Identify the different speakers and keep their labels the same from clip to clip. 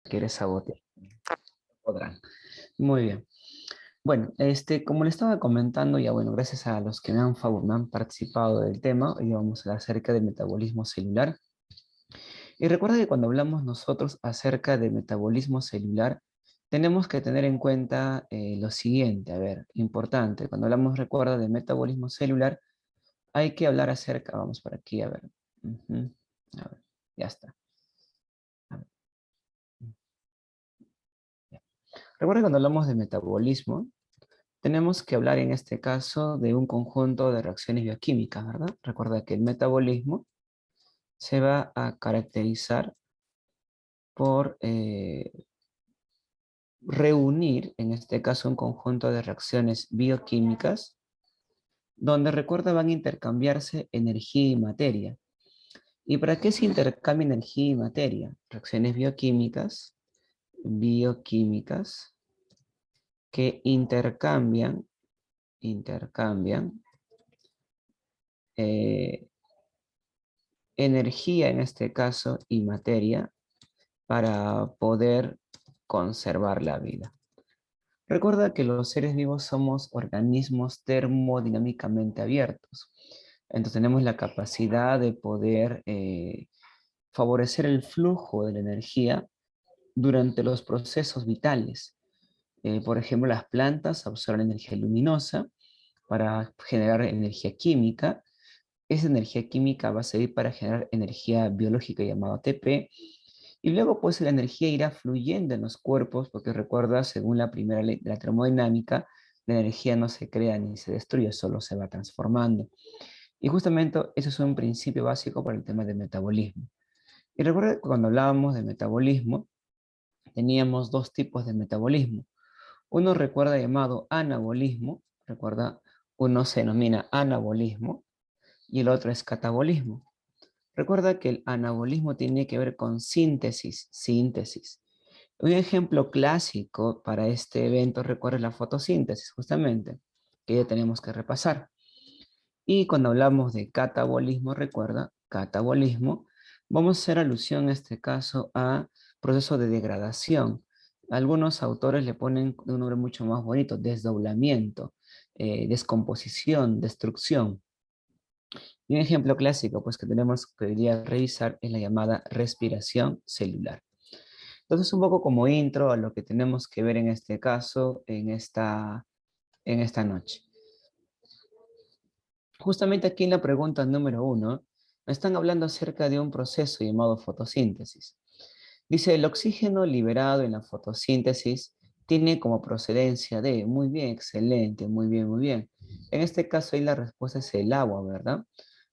Speaker 1: Quieres sabotear, podrán. Muy bien. Bueno, como le estaba comentando, ya bueno, gracias a los que me han participado del tema, hoy vamos a hablar acerca del metabolismo celular. Y recuerda que cuando hablamos nosotros acerca de metabolismo celular, tenemos que tener en cuenta lo siguiente, a ver, importante, cuando hablamos, recuerda, de metabolismo celular, hay que hablar acerca, vamos por aquí, a ver, ujú, a ver, ya está. A ver, ya. Recuerda que cuando hablamos de metabolismo, tenemos que hablar en este caso de un conjunto de reacciones bioquímicas, ¿verdad? Recuerda que el metabolismo se va a caracterizar por reunir, en este caso, un conjunto de reacciones bioquímicas, donde, recuerda, van a intercambiarse energía y materia. ¿Y para qué se intercambia energía y materia? Reacciones bioquímicas que intercambian eh, energía, en este caso, y materia, para poder conservar la vida. Recuerda que los seres vivos somos organismos termodinámicamente abiertos. Entonces tenemos la capacidad de poder favorecer el flujo de la energía durante los procesos vitales. Por ejemplo, las plantas absorben energía luminosa para generar energía química. Esa energía química va a servir para generar energía biológica llamada ATP. Y luego, pues, la energía irá fluyendo en los cuerpos, porque recuerda, según la primera ley de la termodinámica, la energía no se crea ni se destruye, solo se va transformando. Y justamente eso es un principio básico para el tema del metabolismo. Y recuerda que cuando hablábamos de metabolismo, teníamos dos tipos de metabolismo. Uno, recuerda, llamado anabolismo, recuerda, uno se denomina anabolismo y el otro es catabolismo. Recuerda que el anabolismo tiene que ver con síntesis. Un ejemplo clásico para este evento, recuerda, la fotosíntesis, justamente, que ya tenemos que repasar. Y cuando hablamos de catabolismo, recuerda, catabolismo, vamos a hacer alusión en este caso a proceso de degradación. Algunos autores le ponen un nombre mucho más bonito: desdoblamiento, descomposición, destrucción. Y un ejemplo clásico, pues, que tenemos que hoy día revisar es la llamada respiración celular. Entonces, un poco como intro a lo que tenemos que ver en este caso, en esta noche. Justamente aquí en la pregunta número 1, me están hablando acerca de un proceso llamado fotosíntesis. Dice: el oxígeno liberado en la fotosíntesis tiene como procedencia de, muy bien, excelente, muy bien, muy bien. En este caso ahí la respuesta es el agua, ¿verdad?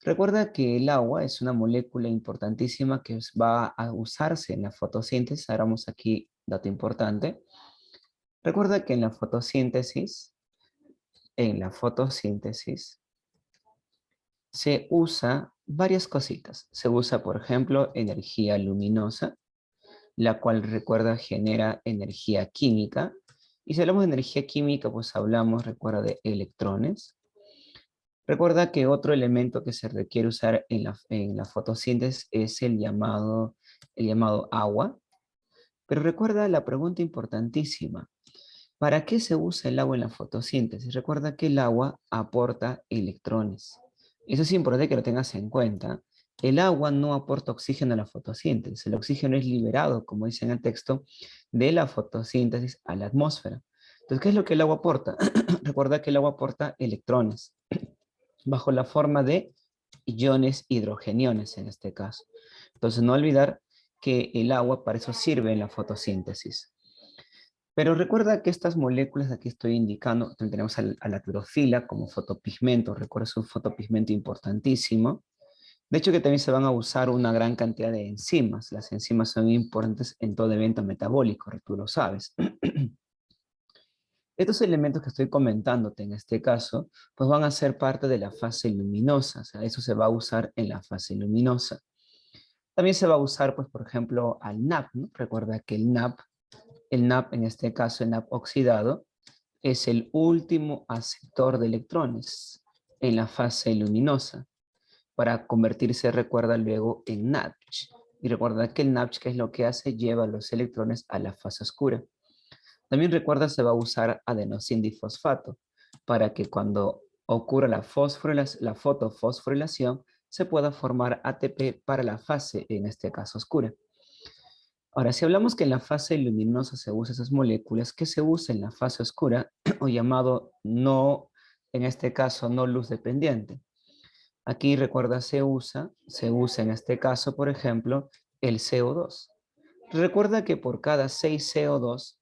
Speaker 1: Recuerda que el agua es una molécula importantísima que va a usarse en la fotosíntesis. Hagamos aquí dato importante. Recuerda que en la fotosíntesis se usa varias cositas. Se usa, por ejemplo, energía luminosa, la cual, recuerda, genera energía química. Y si hablamos de energía química, pues hablamos, recuerda, de electrones. Recuerda que otro elemento que se requiere usar en la fotosíntesis es el llamado agua. Pero recuerda la pregunta importantísima: ¿para qué se usa el agua en la fotosíntesis? Recuerda que el agua aporta electrones. Eso es importante que lo tengas en cuenta. El agua no aporta oxígeno a la fotosíntesis. El oxígeno es liberado, como dice en el texto, de la fotosíntesis a la atmósfera. Entonces, ¿qué es lo que el agua aporta? Recuerda que el agua aporta electrones bajo la forma de iones hidrogeniones en este caso. Entonces, no olvidar que el agua para eso sirve en la fotosíntesis. Pero recuerda que estas moléculas, aquí estoy indicando, tenemos a la clorofila como fotopigmento. Recuerda, es un fotopigmento importantísimo. De hecho, que también se van a usar una gran cantidad de enzimas. Las enzimas son importantes en todo evento metabólico, tú lo sabes. Estos elementos que estoy comentándote en este caso, pues van a ser parte de la fase luminosa. O sea, eso se va a usar en la fase luminosa. También se va a usar, pues, por ejemplo, al NAP, ¿no? Recuerda que el NAP, en este caso, el NAP oxidado, es el último aceptor de electrones en la fase luminosa para convertirse, recuerda, luego en NADH. Y recuerda que el NaPH, ¿qué es lo que hace? Lleva los electrones a la fase oscura. También recuerda, se va a usar adenosindifosfato para que cuando ocurra la fotofosforilación se pueda formar ATP para la fase, en este caso oscura. Ahora, si hablamos que en la fase luminosa se usa esas moléculas, ¿qué se usa en la fase oscura o llamado no, en este caso, no luz dependiente? Aquí recuerda, se usa en este caso, por ejemplo, el CO2. Recuerda que por cada 6 CO2,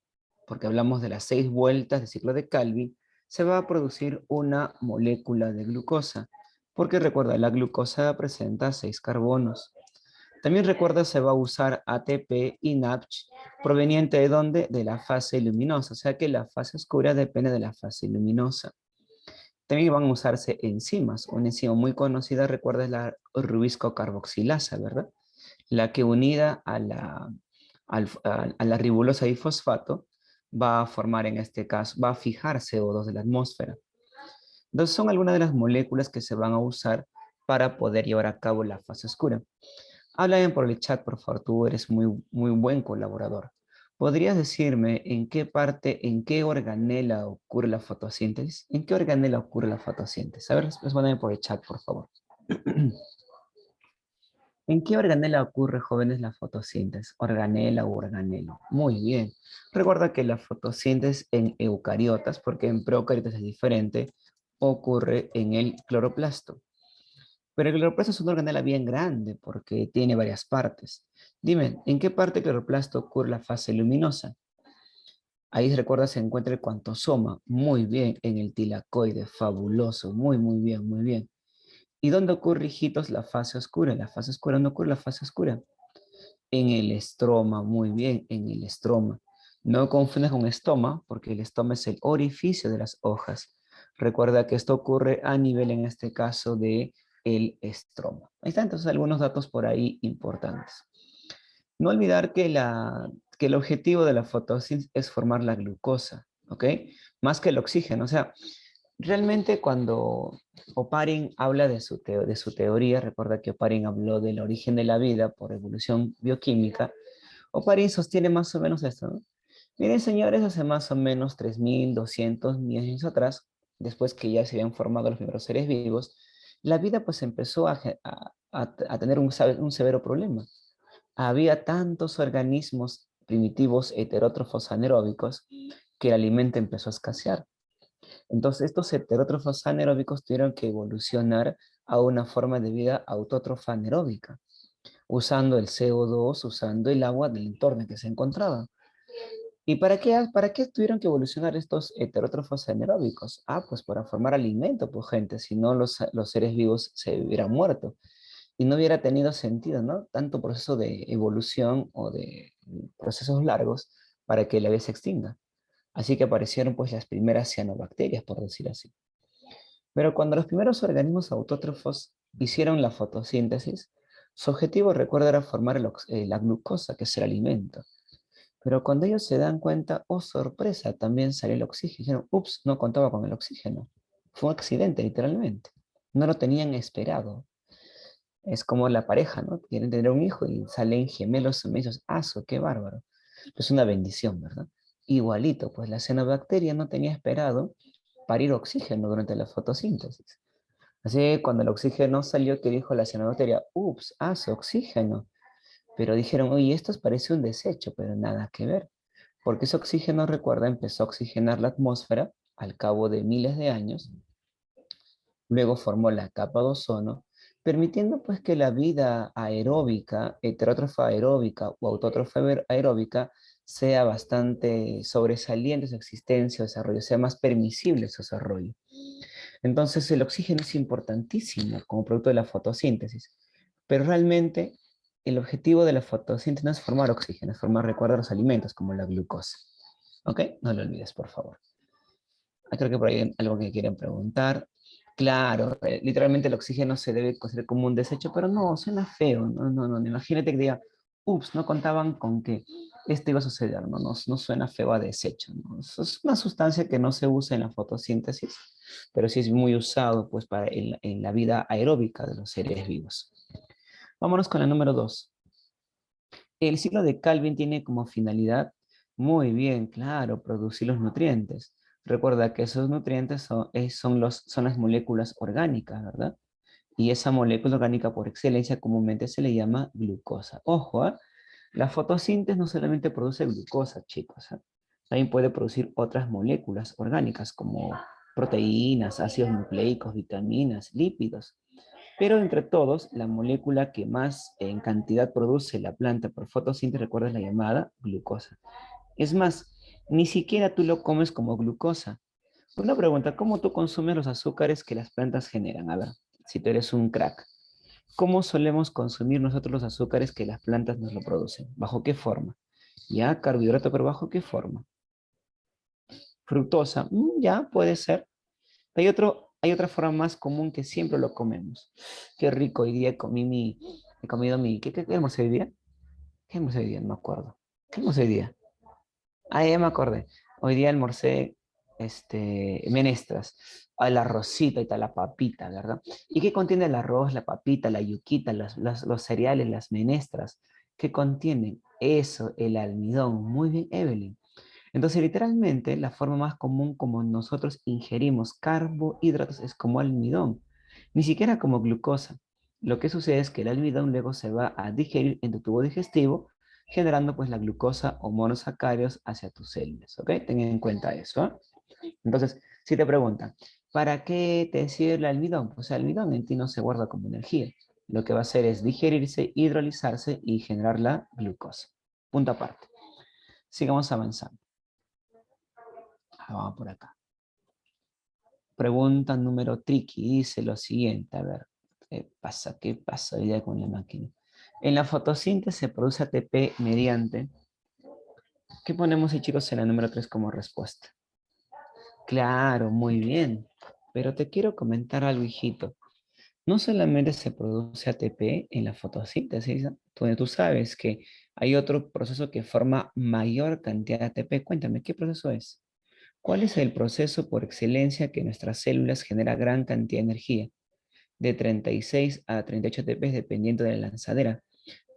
Speaker 1: porque hablamos de las 6 vueltas de ciclo de Calvin, se va a producir una molécula de glucosa, porque recuerda, la glucosa presenta 6 carbonos. También recuerda, se va a usar ATP y NADPH, proveniente de dónde? De la fase luminosa, o sea que la fase oscura depende de la fase luminosa. También van a usarse enzimas. Una enzima muy conocida, recuerda, es la rubisco carboxilasa, ¿verdad? La que unida a la ribolosa difosfato va a formar, en este caso, va a fijar CO2 de la atmósfera. Entonces son algunas de las moléculas que se van a usar para poder llevar a cabo la fase oscura. Háblame por el chat, por favor, tú eres muy, muy buen colaborador. ¿Podrías decirme en qué parte, en qué organela ocurre la fotosíntesis? ¿En qué organela ocurre la fotosíntesis? A ver, respóndeme por el chat, por favor. ¿En qué organela ocurre, jóvenes, la fotosíntesis? ¿Organela o organelo? Muy bien. Recuerda que la fotosíntesis en eucariotas, porque en procariotas es diferente, ocurre en el cloroplasto. Pero el cloroplasto es una organela bien grande porque tiene varias partes. Dime, ¿en qué parte del cloroplasto ocurre la fase luminosa? Ahí recuerda se encuentra el cuantosoma. Muy bien, en el tilacoide. Fabuloso. Muy, muy bien, muy bien. ¿Y dónde ocurre, hijitos, la fase oscura? La fase oscura, ¿dónde ocurre la fase oscura? En el estroma, muy bien, en el estroma. No confundas con estoma, porque el estoma es el orificio de las hojas. Recuerda que esto ocurre a nivel, en este caso, de el estroma. Ahí están entonces algunos datos por ahí importantes. No olvidar que el objetivo de la fotosíntesis es formar la glucosa, ¿ok? Más que el oxígeno. O sea, realmente cuando Oparin habla de su teoría, recuerda que Oparin habló del origen de la vida por evolución bioquímica, Oparin sostiene más o menos esto, ¿no? Miren, señores, hace más o menos 3.200 millones de años atrás, después que ya se habían formado los primeros seres vivos, la vida pues empezó a tener un severo problema. Había tantos organismos primitivos heterótrofos anaeróbicos que el alimento empezó a escasear. Entonces, estos heterótrofos anaeróbicos tuvieron que evolucionar a una forma de vida autótrofa anaeróbica, usando el CO2, usando el agua del entorno en que se encontraban. ¿Y para qué tuvieron que evolucionar estos heterótrofos anaeróbicos? Ah, pues para formar alimento, pues gente, si no los seres vivos se hubieran muerto y no hubiera tenido sentido, ¿no? Tanto proceso de evolución o de procesos largos para que la vida se extinga. Así que aparecieron pues las primeras cianobacterias, por decir así. Pero cuando los primeros organismos autótrofos hicieron la fotosíntesis, su objetivo, recuerda, era formar la glucosa, que es el alimento. Pero cuando ellos se dan cuenta, oh sorpresa, también salió el oxígeno. Dijeron, ups, no contaba con el oxígeno. Fue un accidente, literalmente. No lo tenían esperado. Es como la pareja, ¿no? Quieren tener un hijo y salen gemelos mellizos. ¡Aso, qué bárbaro! Es una bendición, ¿verdad? Igualito, pues la cianobacteria no tenía esperado parir oxígeno durante la fotosíntesis. Así que cuando el oxígeno salió, ¿qué dijo la cianobacteria? Ups, oxígeno. Pero dijeron, oye, esto parece un desecho, pero nada que ver. Porque ese oxígeno, recuerda, empezó a oxigenar la atmósfera al cabo de miles de años. Luego formó la capa de ozono, permitiendo pues que la vida aeróbica, heterótrofa aeróbica o autótrofa aeróbica sea bastante sobresaliente su existencia o desarrollo, sea más permisible su desarrollo. Entonces el oxígeno es importantísimo como producto de la fotosíntesis, pero realmente el objetivo de la fotosíntesis no es formar oxígeno, es formar, recuerda, los alimentos como la glucosa. ¿Ok? No lo olvides, por favor. Creo que por ahí hay algo que quieren preguntar. Claro, literalmente el oxígeno se debe considerar como un desecho, pero no, suena feo. No, no, no. Imagínate que diga, ups, no contaban con que esto iba a suceder. No, no, no suena feo a desecho, ¿no? Es una sustancia que no se usa en la fotosíntesis, pero sí es muy usado pues, en la vida aeróbica de los seres vivos. Vámonos con la número 2. El ciclo de Calvin tiene como finalidad, muy bien, claro, producir los nutrientes. Recuerda que esos nutrientes son las moléculas orgánicas, ¿verdad? Y esa molécula orgánica por excelencia comúnmente se le llama glucosa. Ojo, ¿ah? La fotosíntesis no solamente produce glucosa, chicos, ¿ah? También puede producir otras moléculas orgánicas como proteínas, ácidos nucleicos, vitaminas, lípidos. Pero entre todos, la molécula que más en cantidad produce la planta por fotosíntesis, recuerda, es la llamada glucosa. Es más, ni siquiera tú lo comes como glucosa. Una pregunta, ¿cómo tú consumes los azúcares que las plantas generan? A ver, si tú eres un crack. ¿Cómo solemos consumir nosotros los azúcares que las plantas nos lo producen? ¿Bajo qué forma? Ya, carbohidrato, pero ¿bajo qué forma? Fructosa, ya puede ser. Hay otra forma más común que siempre lo comemos. Qué rico, hoy día he comido ¿qué almorcé hoy día? ¿Qué almorcé hoy día? No me acuerdo. ¿Qué almorcé hoy día? Ah, ya me acordé. Hoy día almorcé, menestras. Ah, el arrocito y tal, la papita, ¿verdad? ¿Y qué contiene el arroz, la papita, la yuquita, los cereales, las menestras? ¿Qué contienen? Eso, el almidón. Muy bien, Evelyn. Entonces, literalmente, la forma más común como nosotros ingerimos carbohidratos es como almidón, ni siquiera como glucosa. Lo que sucede es que el almidón luego se va a digerir en tu tubo digestivo, generando pues la glucosa o monosacáridos hacia tus células, ¿ok? Ten en cuenta eso, ¿ah? Entonces, si te preguntan, ¿para qué te sirve el almidón? Pues el almidón en ti no se guarda como energía. Lo que va a hacer es digerirse, hidrolizarse y generar la glucosa. Punto aparte. Sigamos avanzando. Vamos por acá. Pregunta número tricky. Dice lo siguiente. A ver, ¿qué pasa? ¿Qué pasa hoy día con la máquina? En la fotosíntesis se produce ATP mediante... ¿Qué ponemos ahí, chicos, en la número 3 como respuesta? Claro, muy bien. Pero te quiero comentar algo, hijito. No solamente se produce ATP en la fotosíntesis, ¿no? Tú sabes que hay otro proceso que forma mayor cantidad de ATP. Cuéntame, ¿qué proceso es? ¿Cuál es el proceso por excelencia que en nuestras células genera gran cantidad de energía? De 36 a 38 ATP dependiendo de la lanzadera.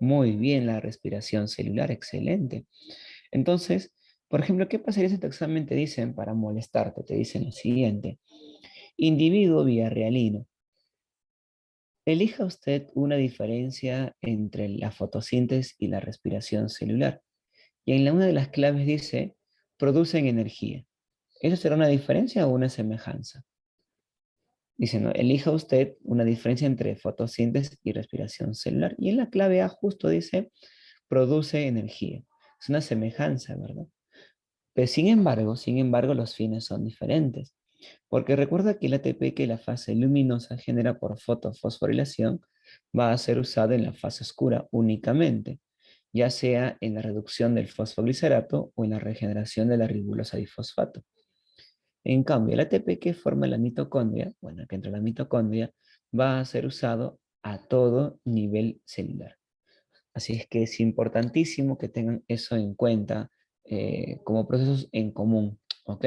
Speaker 1: Muy bien, la respiración celular, excelente. Entonces, por ejemplo, ¿qué pasaría si tu examen te dicen para molestarte? Te dicen lo siguiente. Individuo villarrealino. Elija usted una diferencia entre la fotosíntesis y la respiración celular. Y en una de las claves dice, producen energía. ¿Eso será una diferencia o una semejanza? Dice, no, elija usted una diferencia entre fotosíntesis y respiración celular. Y en la clave A justo dice, produce energía. Es una semejanza, ¿verdad? Pero sin embargo, los fines son diferentes. Porque recuerda que el ATP que la fase luminosa genera por fotofosforilación va a ser usado en la fase oscura únicamente, ya sea en la reducción del fosfoglicerato o en la regeneración de la ribulosa difosfato. En cambio, el ATP que forma la mitocondria, bueno, que entra en la mitocondria, va a ser usado a todo nivel celular. Así es que es importantísimo que tengan eso en cuenta como procesos en común, ¿ok?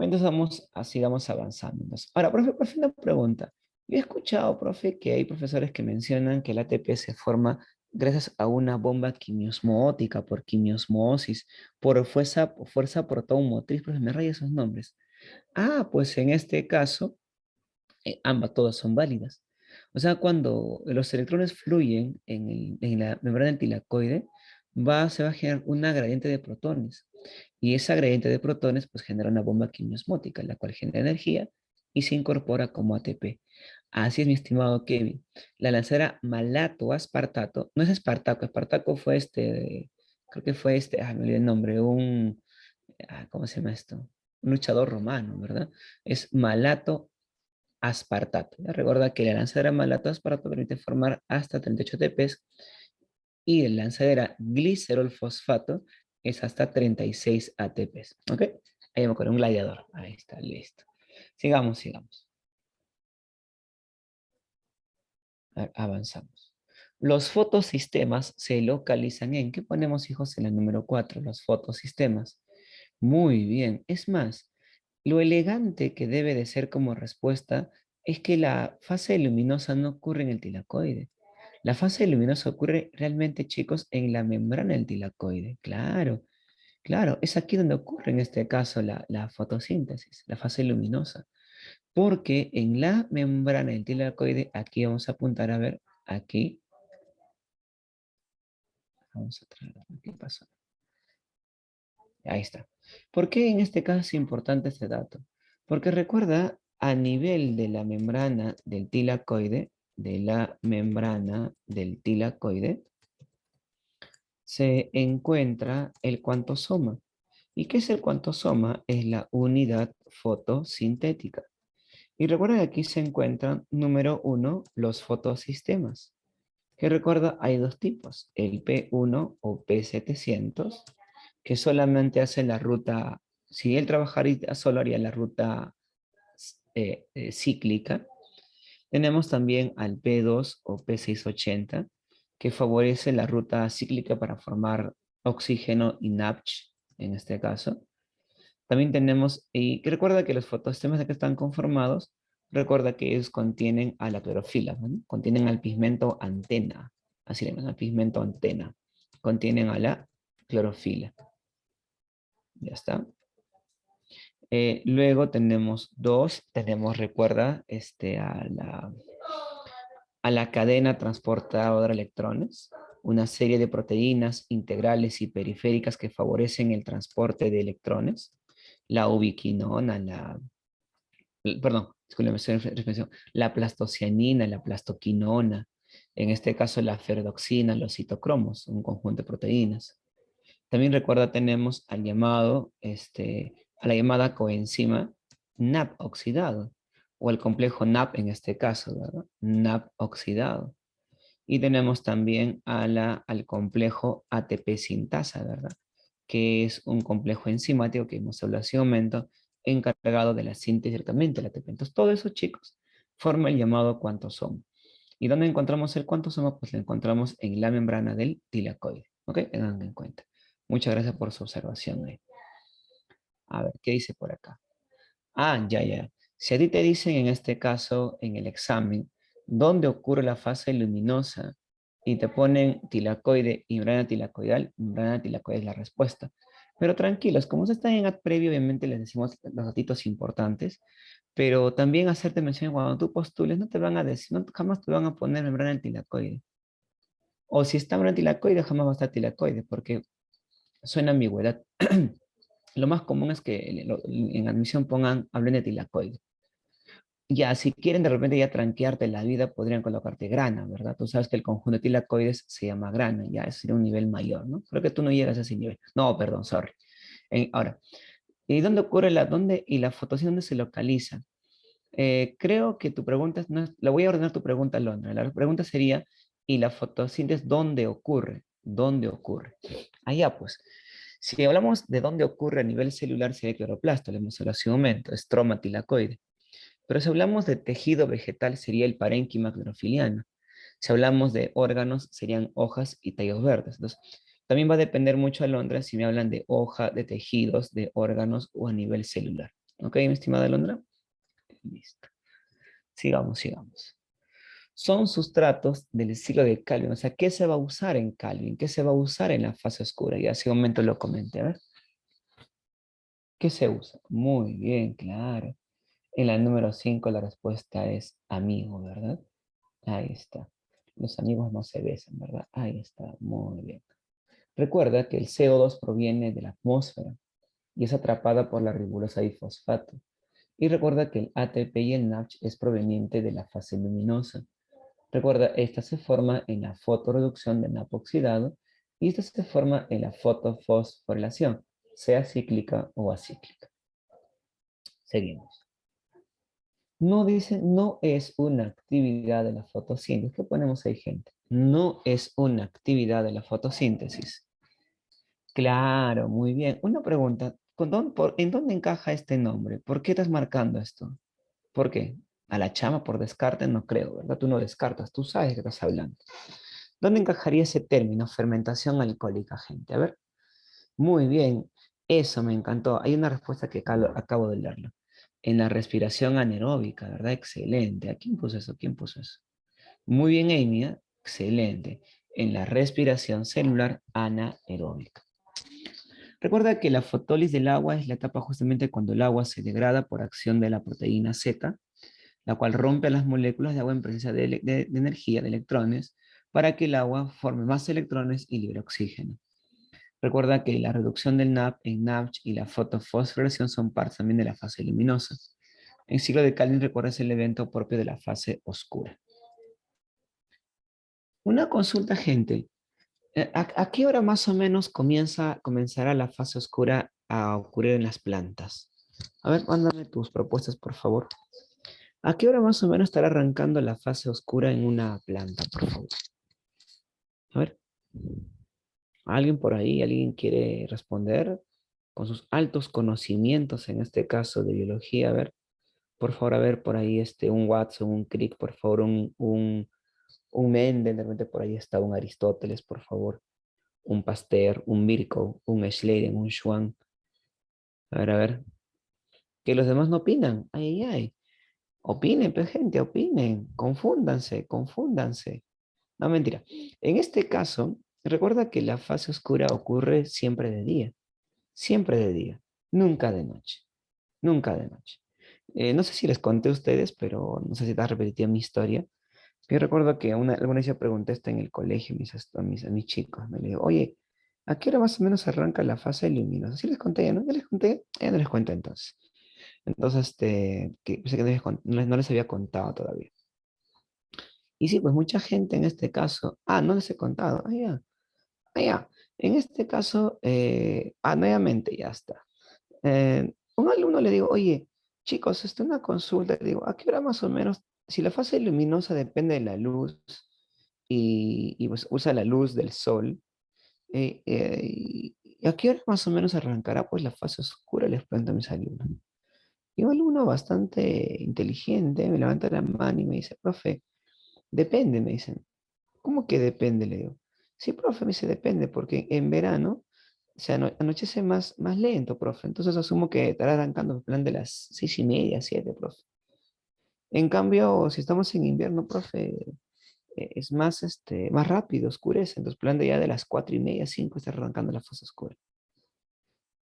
Speaker 1: Entonces sigamos avanzando. Entonces, ahora, profe, una pregunta. Yo he escuchado, profe, que hay profesores que mencionan que el ATP se forma gracias a una bomba quimiosmoótica, por quimiosmosis, por fuerza protomotriz, profe, me raya esos nombres. Ah, pues en este caso, ambas, todas son válidas. O sea, cuando los electrones fluyen en la membrana antilacoide, se va a generar una gradiente de protones. Y esa gradiente de protones pues genera una bomba quimiosmótica, la cual genera energía y se incorpora como ATP. Así es, mi estimado Kevin. La lanzadera malato-aspartato, no es espartaco, espartaco fue creo que fue me olvidé el nombre, ¿cómo se llama esto? Un luchador romano, ¿verdad? Es malato aspartato. ¿Ya? Recuerda que la lanzadera malato-aspartato permite formar hasta 38 ATPs y la lanzadera glicerol fosfato es hasta 36 ATPs. ¿Ok? Ahí me acuerdo, un gladiador. Ahí está, listo. Sigamos. A ver, avanzamos. Los fotosistemas se localizan en, ¿qué ponemos, hijos, en la número 4? Los fotosistemas. Muy bien. Es más, lo elegante que debe de ser como respuesta es que la fase luminosa no ocurre en el tilacoide. La fase luminosa ocurre realmente, chicos, en la membrana del tilacoide. Claro, claro, es aquí donde ocurre en este caso la fotosíntesis, la fase luminosa. Porque en la membrana del tilacoide, aquí vamos a apuntar a ver, aquí, vamos a traer, ¿qué pasó? Ahí está. ¿Por qué en este caso es importante este dato? Porque recuerda, a nivel de la membrana del tilacoide, se encuentra el cuantosoma. ¿Y qué es el cuantosoma? Es la unidad fotosintética. Y recuerda que aquí se encuentran, número uno, los fotosistemas. Que recuerda, hay dos tipos, el P1 o P700, que solamente hace la ruta, si él trabajaría solo haría la ruta cíclica. Tenemos también al P2 o P680, que favorece la ruta cíclica para formar oxígeno y NAPCH, en este caso. También tenemos, y que recuerda que los fotosistemas de que están conformados, recuerda que ellos contienen a la clorofila, ¿no? Contienen al pigmento antena, así le llaman, al pigmento antena. Contienen a la clorofila. Ya está. Luego tenemos dos, tenemos, recuerda, a la cadena transportadora de electrones, una serie de proteínas integrales y periféricas que favorecen el transporte de electrones, la ubiquinona, perdón, discúlpeme, la plastocianina, la plastoquinona, en este caso la ferredoxina, los citocromos, un conjunto de proteínas. También recuerda, tenemos a la llamada coenzima NAP oxidado, o el complejo NAP en este caso, ¿verdad? NAP oxidado. Y tenemos también al complejo ATP sintasa, ¿verdad? Que es un complejo enzimático que hemos hablado hace un momento, encargado de la síntesis directamente del ATP. Entonces, todo eso, chicos, forma el llamado cuantosoma. ¿Y dónde encontramos el cuantosoma? Pues lo encontramos en la membrana del tilacoide. ¿Ok? Tengan en cuenta. Muchas gracias por su observación. A ver, ¿qué dice por acá? Ah, ya, ya. Si a ti te dicen en este caso, en el examen, dónde ocurre la fase luminosa y te ponen tilacoide y membrana tilacoidal es la respuesta. Pero tranquilos, como se está en ad previo, obviamente les decimos los datos importantes, pero también hacerte mención cuando tú postules, no te van a decir, no, jamás te van a poner membrana tilacoide. O si está membrana tilacoide, jamás va a estar tilacoide, porque suena ambigüedad. Lo más común es que en admisión hablen de tilacoide. Ya, si quieren de repente ya tranquearte la vida, podrían colocarte grana, ¿verdad? Tú sabes que el conjunto de tilacoides se llama grana, ya, ese sería un nivel mayor, ¿no? Creo que tú no llegas a ese nivel. No, perdón, sorry. Ahora, ¿y dónde ocurre y la fotosíntesis dónde se localiza? Creo que tu pregunta, no es, la voy a ordenar tu pregunta, Londra. La pregunta sería, ¿y la fotosíntesis dónde ocurre? ¿Dónde ocurre? Allá, pues. Si hablamos de dónde ocurre a nivel celular, sería el cloroplasto, lo hemos hablado hace un momento, estroma tilacoide. Pero si hablamos de tejido vegetal, sería el parénquima clorofiliano. Si hablamos de órganos, serían hojas y tallos verdes. Entonces, también va a depender mucho, Alondra, si me hablan de hoja, de tejidos, de órganos o a nivel celular. ¿Ok, mi estimada Alondra? Listo. Sigamos, sigamos. Son sustratos del ciclo de Calvin. O sea, ¿qué se va a usar en Calvin? ¿Qué se va a usar en la fase oscura? Y hace un momento lo comenté. A ver, ¿qué se usa? Muy bien, claro. En la número 5 la respuesta es amigo, ¿verdad? Ahí está. Los amigos no se besan, ¿verdad? Ahí está. Muy bien. Recuerda que el CO2 proviene de la atmósfera y es atrapada por la ribosa difosfato. Y recuerda que el ATP y el NADH es proveniente de la fase luminosa. Recuerda, esta se forma en la fotoreducción de NAP oxidado y esta se forma en la fotofosforilación, sea cíclica o acíclica. Seguimos. No dice, no es una actividad de la fotosíntesis. ¿Qué ponemos ahí, gente? No es una actividad de la fotosíntesis. Claro, muy bien. Una pregunta, ¿en dónde encaja este nombre? ¿Por qué estás marcando esto? ¿Por qué? A la chama por descarte no creo, ¿verdad? Tú no descartas, tú sabes de qué estás hablando. ¿Dónde encajaría ese término, fermentación alcohólica, gente? A ver. Muy bien, eso me encantó. Hay una respuesta que acabo de leerlo. En la respiración anaeróbica, ¿verdad? Excelente. ¿A quién puso eso? ¿Quién puso eso? Muy bien, Amy, ¿eh? Excelente. En la respiración celular anaeróbica. Recuerda que la fotólisis del agua es la etapa justamente cuando el agua se degrada por acción de la proteína Z, la cual rompe las moléculas de agua en presencia de energía, de electrones, para que el agua forme más electrones y libre oxígeno. Recuerda que la reducción del NAP en NADH y la fotofosforilación son partes también de la fase luminosa. En ciclo de Calvin recuerda es el evento propio de la fase oscura. Una consulta, gente. ¿A qué hora más o menos comenzará la fase oscura a ocurrir en las plantas? A ver, mándame tus propuestas, por favor. ¿A qué hora más o menos estará arrancando la fase oscura en una planta, por favor? A ver, ¿alguien por ahí? ¿Alguien quiere responder? Con sus altos conocimientos, en este caso de biología, a ver, por favor, a ver por ahí un Watson, un Crick, por favor, un Mendel, de repente por ahí está un Aristóteles, por favor, un Pasteur, un Virchow, un Schleiden, un Schwann. A ver, que los demás no opinan. Ay, ay, ay. Opinen, pues, gente, opinen. Confúndanse, confúndanse. No, mentira. En este caso, recuerda que la fase oscura ocurre siempre de día. Siempre de día. Nunca de noche. Nunca de noche. No sé si les conté a ustedes, pero no sé si está repetida mi historia. Yo recuerdo que alguna vez yo pregunté esto en el colegio a mis chicos. Me digo, oye, ¿a qué hora más o menos arranca la fase luminosa? Sí les conté, ¿no? Ya les conté, ya no les cuento entonces. Entonces, que, pensé que no les había contado todavía. Y sí, pues mucha gente en este caso, no les he contado, ya, ya. En este caso, nuevamente ya está. Un alumno le digo, oye, chicos, una consulta, le digo, ¿a qué hora más o menos, si la fase luminosa depende de la luz y, pues usa la luz del sol, y a qué hora más o menos arrancará pues la fase oscura? Les pregunto a mis alumnos. Y un alumno bastante inteligente me levanta la mano y me dice, profe, depende, me dicen. ¿Cómo que depende? Le digo. Sí, profe, me dice, depende, porque en verano se anochece más lento, profe. Entonces asumo que estará arrancando el plan de las 6:30, 7, profe. En cambio, si estamos en invierno, profe, es más rápido, oscurece. Entonces, plan de ya de las 4:30, 5, está arrancando la fase oscura.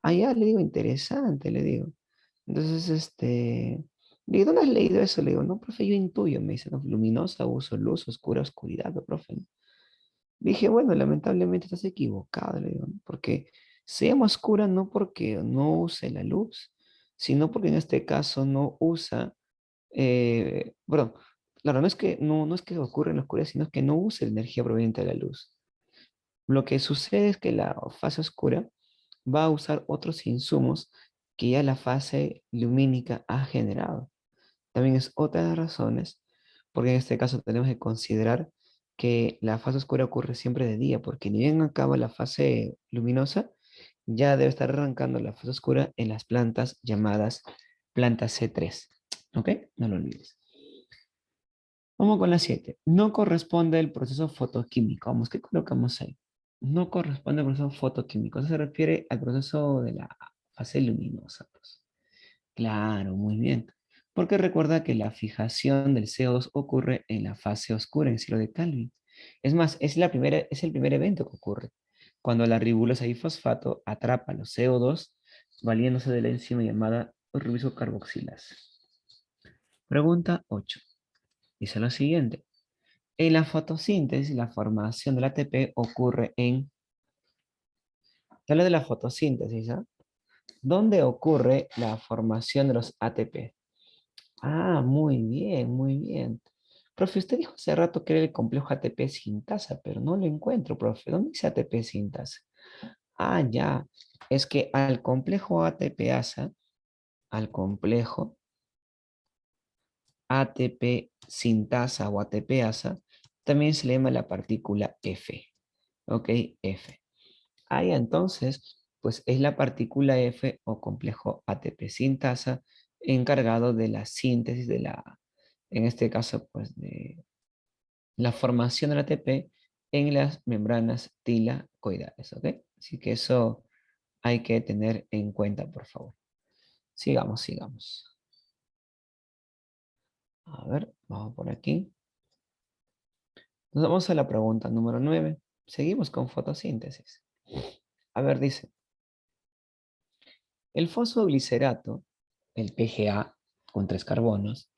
Speaker 1: Ya le digo, interesante, le digo. Entonces, le digo, ¿dónde has leído eso? Le digo, no, profe, yo intuyo, me dice, no, luminosa, uso luz, oscura, oscuridad, no, profe. Dije, bueno, lamentablemente estás equivocado, le digo, ¿no? Porque se llama oscura no porque no use la luz, sino porque en este caso no usa, bueno, claro, no es que ocurra en la oscuridad, sino que no usa la energía proveniente de la luz. Lo que sucede es que la fase oscura va a usar otros insumos que ya la fase lumínica ha generado. También es otra de las razones, porque en este caso tenemos que considerar que la fase oscura ocurre siempre de día, porque ni bien acaba la fase luminosa, ya debe estar arrancando la fase oscura en las plantas llamadas plantas C3. ¿Ok? No lo olvides. Vamos con la 7. No corresponde el proceso fotoquímico. Vamos, ¿qué colocamos ahí? No corresponde al proceso fotoquímico. Eso se refiere al proceso de la fase luminosa, pues. Claro, muy bien. Porque recuerda que la fijación del CO2 ocurre en la fase oscura, en el ciclo de Calvin. Es más, es el primer evento que ocurre. Cuando la ribosa fosfato atrapa los CO2, valiéndose de la enzima llamada ribocarboxilasa. Pregunta 8. Dice lo siguiente. En la fotosíntesis, la formación del ATP ocurre en... Te habla de la fotosíntesis, ¿ah? ¿Dónde ocurre la formación de los ATP? Muy bien, muy bien. Profe, usted dijo hace rato que era el complejo ATP sintasa, pero no lo encuentro, profe. ¿Dónde dice ATP sintasa? Ya. Es que al complejo ATPasa, al complejo ATP sintasa o ATPasa, también se le llama la partícula F. ¿Ok? F. Ya, entonces, pues es la partícula F o complejo ATP sintasa encargado de la síntesis en este caso, pues de la formación del ATP en las membranas tilacoidales, ¿ok? Así que eso hay que tener en cuenta, por favor. Sigamos, sigamos. A ver, vamos por aquí. Nos vamos a la pregunta número 9. Seguimos con fotosíntesis. A ver, dice, el fosfoglicerato, el PGA, con 3 carbonos,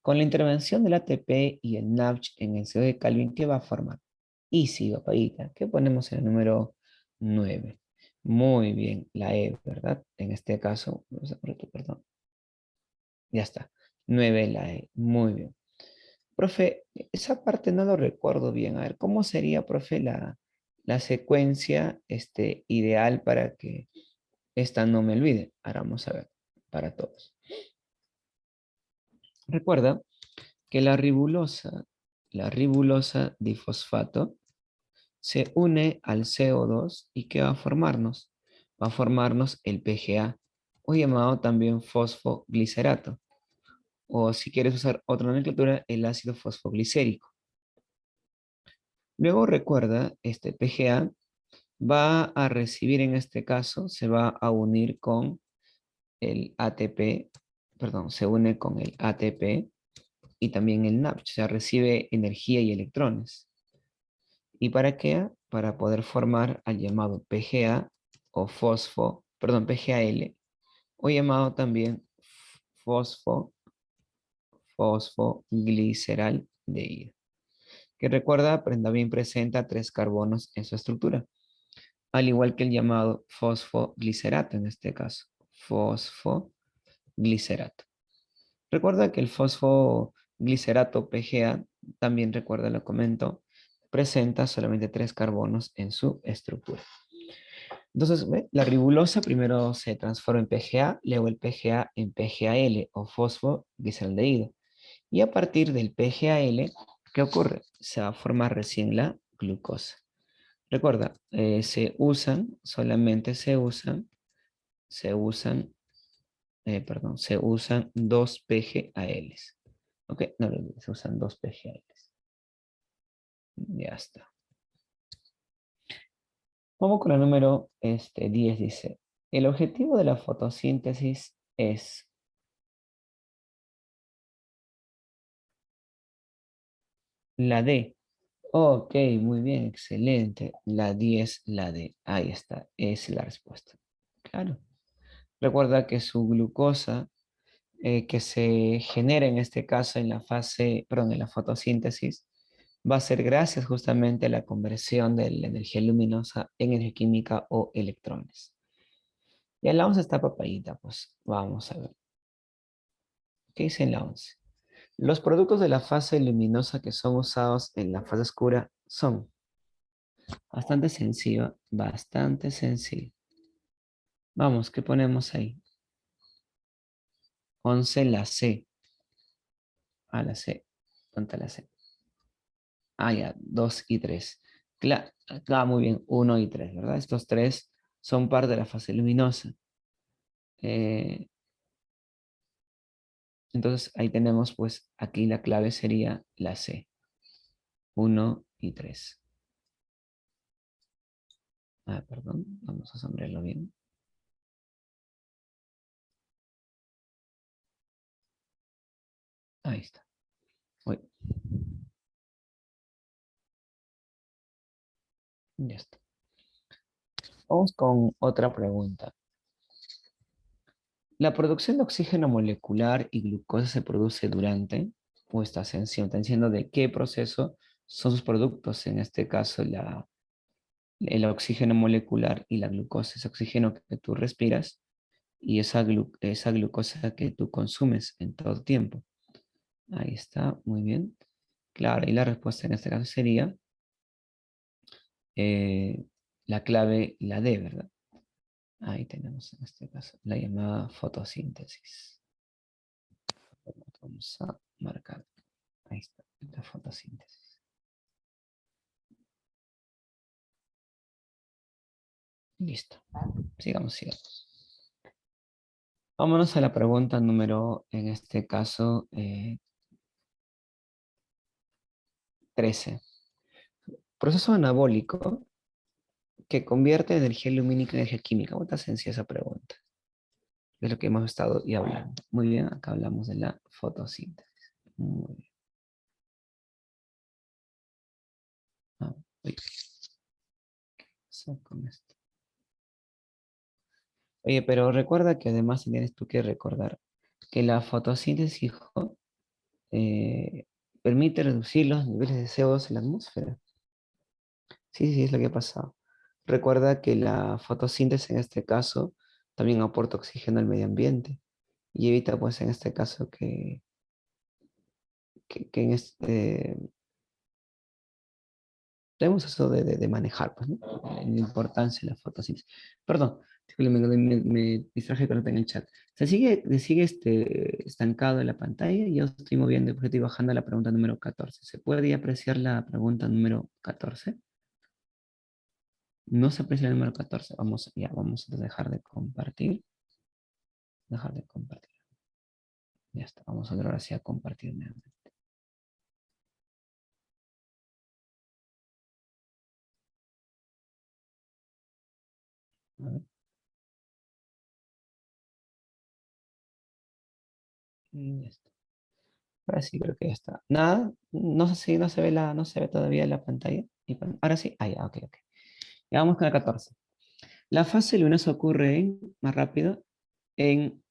Speaker 1: con la intervención del ATP y el NADH en el CO de Calvin, ¿qué va a formar? Y sí, papayita, ¿qué ponemos en el número 9? Muy bien, la E, ¿verdad? En este caso, vamos a por aquí, perdón. Ya está. 9 la E. Muy bien. Profe, esa parte no lo recuerdo bien. A ver, ¿cómo sería, profe, la secuencia ideal para que esta no me olvide? Ahora vamos a ver, para todos. Recuerda que la ribulosa difosfato, se une al CO2 y ¿qué va a formarnos? Va a formarnos el PGA, o llamado también fosfoglicerato, o si quieres usar otra nomenclatura, el ácido fosfoglicérico. Luego recuerda, este PGA va a recibir en este caso, se va a unir con el ATP, perdón, se une con el ATP y también el NADH, o sea, recibe energía y electrones. ¿Y para qué? Para poder formar al llamado PGA o PGAL, o llamado también fosfo, fosfogliceraldehído, que recuerda, también presenta 3 carbonos en su estructura, al igual que el llamado fosfoglicerato en este caso, fosfoglicerato. Recuerda que el fosfoglicerato PGA, también recuerda, lo comento, presenta solamente 3 carbonos en su estructura. Entonces, ¿ve? La ribulosa primero se transforma en PGA, luego el PGA en PGAL o fosfoglicerdehído. Y a partir del PGAL, ¿qué ocurre? Se va a formar recién la glucosa. Recuerda, solamente se usan 2 PGALs. Ok, no lo olvides, se usan 2 PGALs. Ya está. Vamos con el número 10, dice. El objetivo de la fotosíntesis es la D. Ok, muy bien, excelente. La 10, la D. Ahí está, es la respuesta. Claro. Recuerda que su glucosa que se genera en este caso en la fase, perdón, en la fotosíntesis, va a ser gracias justamente a la conversión de la energía luminosa en energía química o electrones. Y en la 11 está papayita, pues vamos a ver. ¿Qué dice en la 11? Los productos de la fase luminosa que son usados en la fase oscura son bastante sencillo, bastante sencillo. Vamos, ¿qué ponemos ahí? 11 la C. A la C. Ponte la C. Ah, ya, 2 y 3. Muy bien, 1 y 3, ¿verdad? Estos 3 son parte de la fase luminosa. Eh, entonces ahí tenemos, pues aquí la clave sería la C. 1 y 3. Ah, perdón, vamos a sombrearlo bien. Ahí está. Uy, ya está. Vamos con otra pregunta. La producción de oxígeno molecular y glucosa se produce durante, o está diciendo de qué proceso son sus productos, en este caso el oxígeno molecular y la glucosa, ese oxígeno que tú respiras y esa glucosa que tú consumes en todo tiempo. Ahí está, muy bien. Claro, y la respuesta en este caso sería eh, la clave, la D, ¿verdad? Ahí tenemos en este caso la llamada fotosíntesis. Vamos a marcar. Ahí está, la fotosíntesis. Listo. Sigamos. Vámonos a la pregunta número, en este caso, 13. Proceso anabólico que convierte energía lumínica en energía química. Muy sencilla esa pregunta. Es lo que hemos estado y hablando. Muy bien, acá hablamos de la fotosíntesis. Muy bien. Uy, ¿qué pasó con esto? Oye, pero recuerda que además tienes tú que recordar que la fotosíntesis, hijo, eh, permite reducir los niveles de CO2 en la atmósfera. Sí, sí, es lo que ha pasado. Recuerda que la fotosíntesis en este caso también aporta oxígeno al medio ambiente y evita pues en este caso que en este, tenemos eso de manejar, pues, ¿no? La importancia de la fotosíntesis. Perdón, disculpe, me distraje con en el chat. Se sigue estancado en la pantalla y yo estoy moviendo, porque estoy bajando a la pregunta número 14. ¿Se puede ya apreciar la pregunta número 14? No se aprecia el número 14. Vamos a dejar de compartir. Dejar de compartir. Ya está. Vamos a ver ahora sí a compartir nuevamente. A ver. Ya está. Ahora sí creo que ya está. Nada, no sé si no se ve todavía la pantalla. Ahora sí. Ah, ya, ok, ok. Ya vamos con el 14. La fase luminosa ocurre más rápido, en,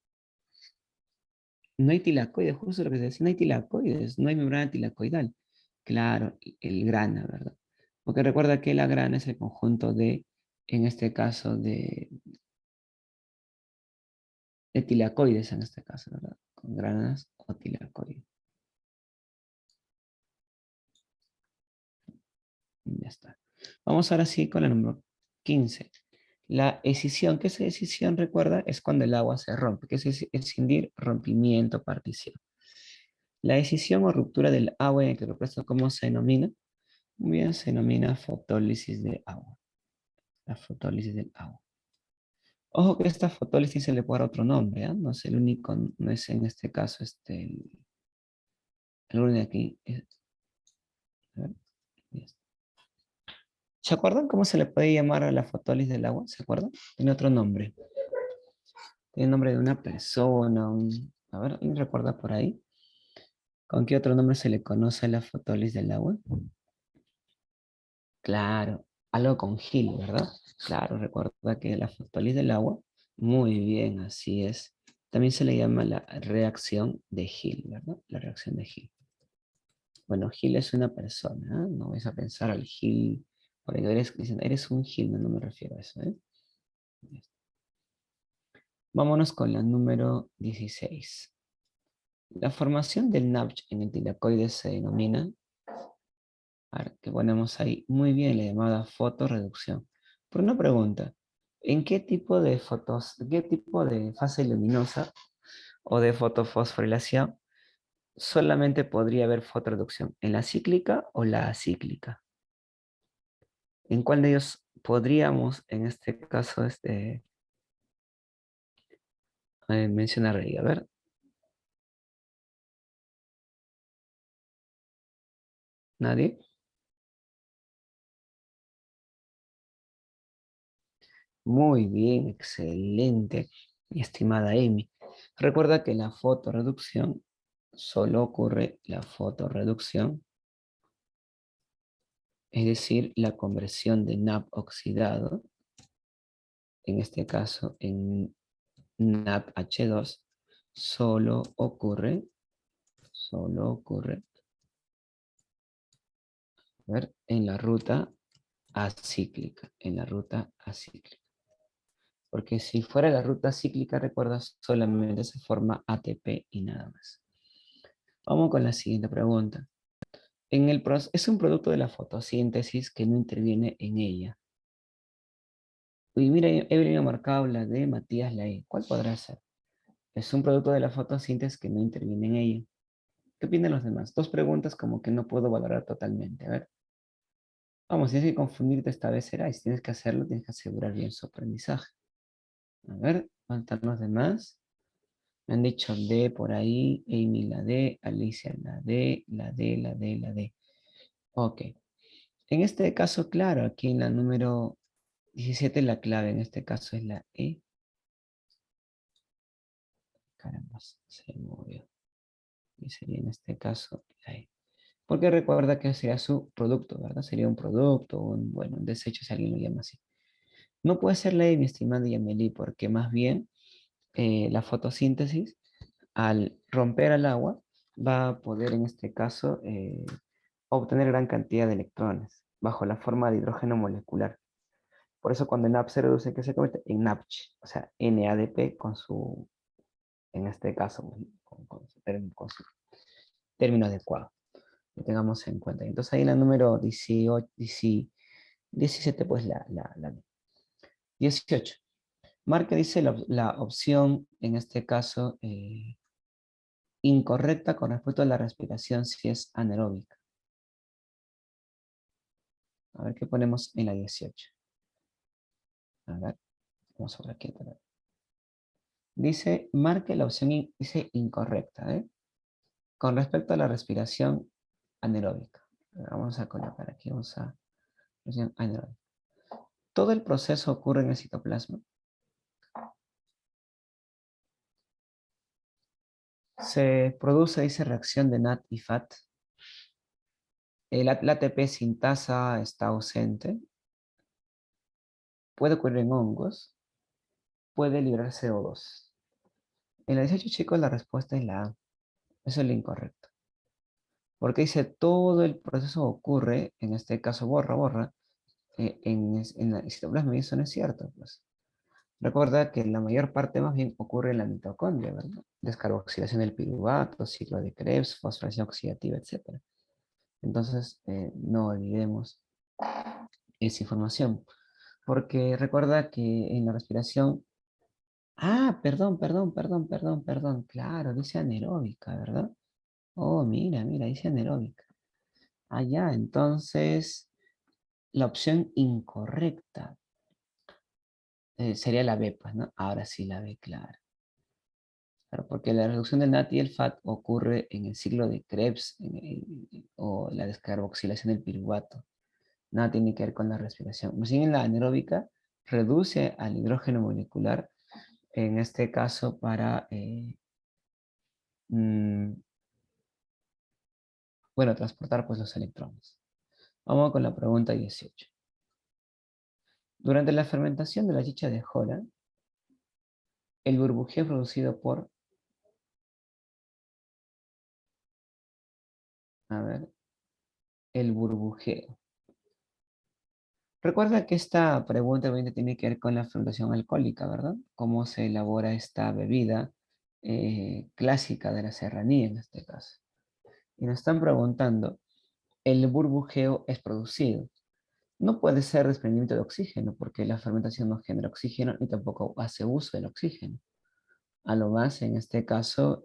Speaker 1: no hay tilacoides, justo lo que se decía, no hay tilacoides, no hay membrana tilacoidal. Claro, el grana, ¿verdad? Porque recuerda que la grana es el conjunto de, en este caso, de tilacoides, en este caso, ¿verdad? Con granas o tilacoides. Ya está. Vamos ahora sí con la número 15. La escisión, ¿qué es escisión? Recuerda, es cuando el agua se rompe, que es escindir, rompimiento, partición. La escisión o ruptura del agua en el cloroplasto, ¿cómo se denomina? Muy bien, se denomina fotólisis de agua. La fotólisis del agua. Ojo que esta fotólisis se le puede dar otro nombre, ¿ah? No es el único, no es en este caso el orden de aquí. A ver, ya está. ¿Se acuerdan cómo se le puede llamar a la fotólisis del agua? ¿Se acuerdan? Tiene otro nombre. Tiene el nombre de una persona. A ver, ¿alguien recuerda por ahí? ¿Con qué otro nombre se le conoce a la fotólisis del agua? Claro, algo con Gil, ¿verdad? Claro, recuerda que la fotólisis del agua, muy bien, así es. También se le llama la reacción de Gil, ¿verdad? La reacción de Gil. Bueno, Gil es una persona, ¿eh? No vais a pensar al Gil, por ahí dicen, eres un Gil, no, no me refiero a eso, ¿eh? Vámonos con la número 16. La formación del NAPCH en el tilacoide se denomina, a ver, que ponemos ahí, muy bien, la llamada fotorreducción. Por una pregunta, ¿en qué tipo de fase luminosa o de fotofosforilación solamente podría haber fotorreducción? ¿En la cíclica o la acíclica? ¿En cuál de ellos podríamos, en este caso, mencionar ahí? A ver, ¿nadie? Muy bien, excelente, mi estimada Amy. Recuerda que la fotorreducción, solo ocurre la fotorreducción, es decir, la conversión de NAP oxidado, en este caso en NAPH2, solo ocurre, a ver, en la ruta acíclica, en la ruta acíclica. Porque si fuera la ruta cíclica, recuerdas, solamente se forma ATP y nada más. Vamos con la siguiente pregunta. Es un producto de la fotosíntesis que no interviene en ella. Uy, mira, Evelyn ha marcado la de Matías Lae. ¿Cuál podrá ser? Es un producto de la fotosíntesis que no interviene en ella. ¿Qué opinan los demás? Dos preguntas como que no puedo valorar totalmente. A ver, vamos, tienes que confundirte esta vez, será. Y si tienes que hacerlo, tienes que asegurar bien su aprendizaje. A ver, ¿dónde están los demás? Me han dicho D por ahí, Amy la D, Alicia la D, la D, la D, la D. Ok. En este caso, claro, aquí en la número 17 la clave en este caso es la E. Caramba, se movió. Y sería en este caso la E. Porque recuerda que sería su producto, ¿verdad? Sería un producto, bueno, un desecho, si alguien lo llama así. No puede ser ley, mi estimada Yameli, porque más bien la fotosíntesis, al romper al agua, va a poder en este caso obtener gran cantidad de electrones bajo la forma de hidrógeno molecular. Por eso cuando NAP se reduce, ¿qué se convierte? En NAPCH, o sea, NADP con su, en este caso, con su término adecuado. Lo tengamos en cuenta. Entonces ahí la número 18, 17, pues la 18. Marca dice la opción, en este caso, incorrecta con respecto a la respiración si es anaeróbica. A ver qué ponemos en la 18. A ver, vamos a ver aquí. Dice, marque la opción, dice incorrecta, ¿eh? Con respecto a la respiración anaeróbica. Vamos a colocar aquí, vamos a respiración anaeróbica. Todo el proceso ocurre en el citoplasma. Se produce, dice, reacción de NAT y FAT. La ATP sintasa está ausente. Puede ocurrir en hongos. Puede liberar CO2. En la 18, chicos, la respuesta es la A. Eso es lo incorrecto. Porque dice todo el proceso ocurre, en este caso borra, en el citoplasma, y eso no es cierto. Pues. Recuerda que la mayor parte más bien ocurre en la mitocondria, ¿verdad? Descarboxilación del piruvato, ciclo de Krebs, fosforilación oxidativa, etc. Entonces, no olvidemos esa información. Porque recuerda que en la respiración... Ah, perdón. Claro, dice anaeróbica, ¿verdad? Oh, mira, dice anaeróbica. Ah, ya, entonces la opción incorrecta sería la B, pues, ¿no? Ahora sí la B, claro. Claro, porque la reducción del NAT y el FAT ocurre en el ciclo de Krebs o la descarboxilación del piruvato. Nada tiene que ver con la respiración. Más bien en la anaeróbica reduce al hidrógeno molecular, en este caso para, mm, bueno, transportar pues los electrones. Vamos con la pregunta 18. Durante la fermentación de la chicha de jora, el burbujeo producido por, a ver, el burbujeo. Recuerda que esta pregunta obviamente tiene que ver con la fermentación alcohólica, ¿verdad? Cómo se elabora esta bebida clásica de la serranía en este caso. Y nos están preguntando, ¿el burbujeo es producido? No puede ser desprendimiento de oxígeno, porque la fermentación no genera oxígeno y tampoco hace uso del oxígeno. A lo más, en este caso,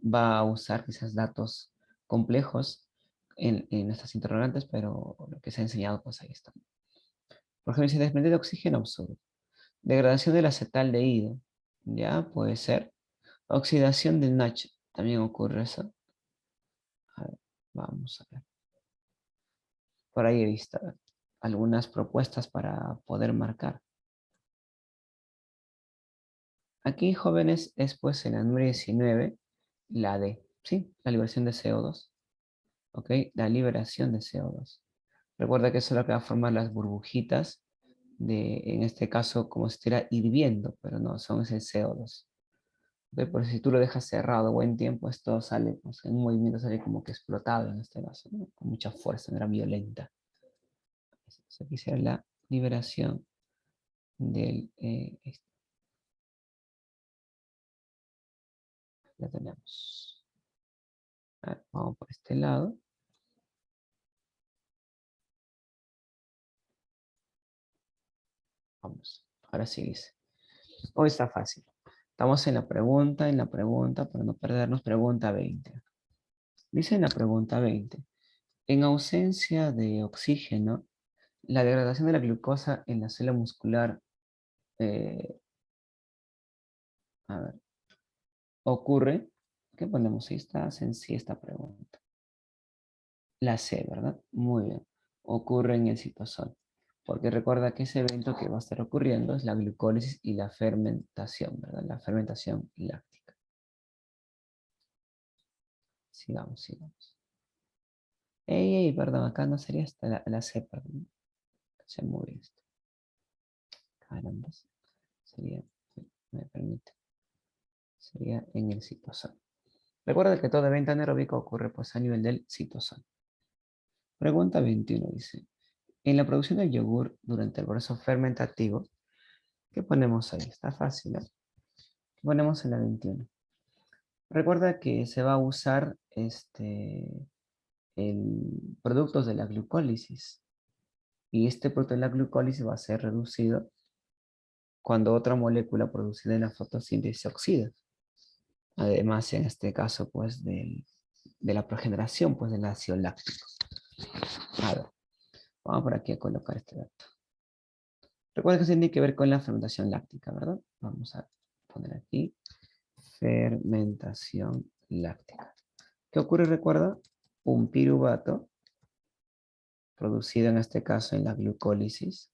Speaker 1: va a usar quizás datos complejos en estas interrogantes, pero lo que se ha enseñado, pues ahí está. Por ejemplo, si desprende de oxígeno absurdo. Degradación del acetaldehído, ya puede ser. Oxidación del NACH, también ocurre eso. A ver, vamos a ver. Por ahí he visto algunas propuestas para poder marcar. Aquí, jóvenes, es pues en la número 19, la D, ¿sí? La liberación de CO2, ¿ok? La liberación de CO2. Recuerda que eso es lo que va a formar las burbujitas en este caso, como si estuviera hirviendo, pero no, son ese CO2. ¿Ok? Por eso si tú lo dejas cerrado buen tiempo, esto sale, pues, en un movimiento sale como que explotado en este caso, ¿no? Con mucha fuerza, no era violenta. Aquí será la liberación del... la tenemos. A ver, vamos por este lado. Vamos, ahora sí dice. Hoy está fácil. Estamos en la pregunta, para no perdernos, pregunta 20. Dice en la pregunta 20. En ausencia de oxígeno, la degradación de la glucosa en la célula muscular, eh, a ver, ocurre. ¿Qué ponemos? Ahí está sencilla esta pregunta. La C, ¿verdad? Muy bien. Ocurre en el citosol. Porque recuerda que ese evento que va a estar ocurriendo es la glucólisis y la fermentación, ¿verdad? La fermentación láctica. Sigamos. Perdón, acá no sería esta, la C, perdón. Se mueve esto. Caramba. Sería, me permite, sería en el citosol. Recuerda que todo evento anaeróbico ocurre pues a nivel del citosol. Pregunta 21 dice, en la producción del yogur durante el proceso fermentativo, ¿qué ponemos ahí? Está fácil, ¿no? ¿Qué ponemos en la 21? Recuerda que se va a usar productos de la glucólisis. Y este producto de la glucólisis va a ser reducido cuando otra molécula producida en la fotosíntesis se oxida. Además, en este caso, pues, de la progeneración, pues, del ácido láctico. A ver, vamos por aquí a colocar este dato. Recuerda que se tiene que ver con la fermentación láctica, ¿verdad? Vamos a poner aquí fermentación láctica. ¿Qué ocurre? Recuerda, un piruvato producido en este caso en la glucólisis,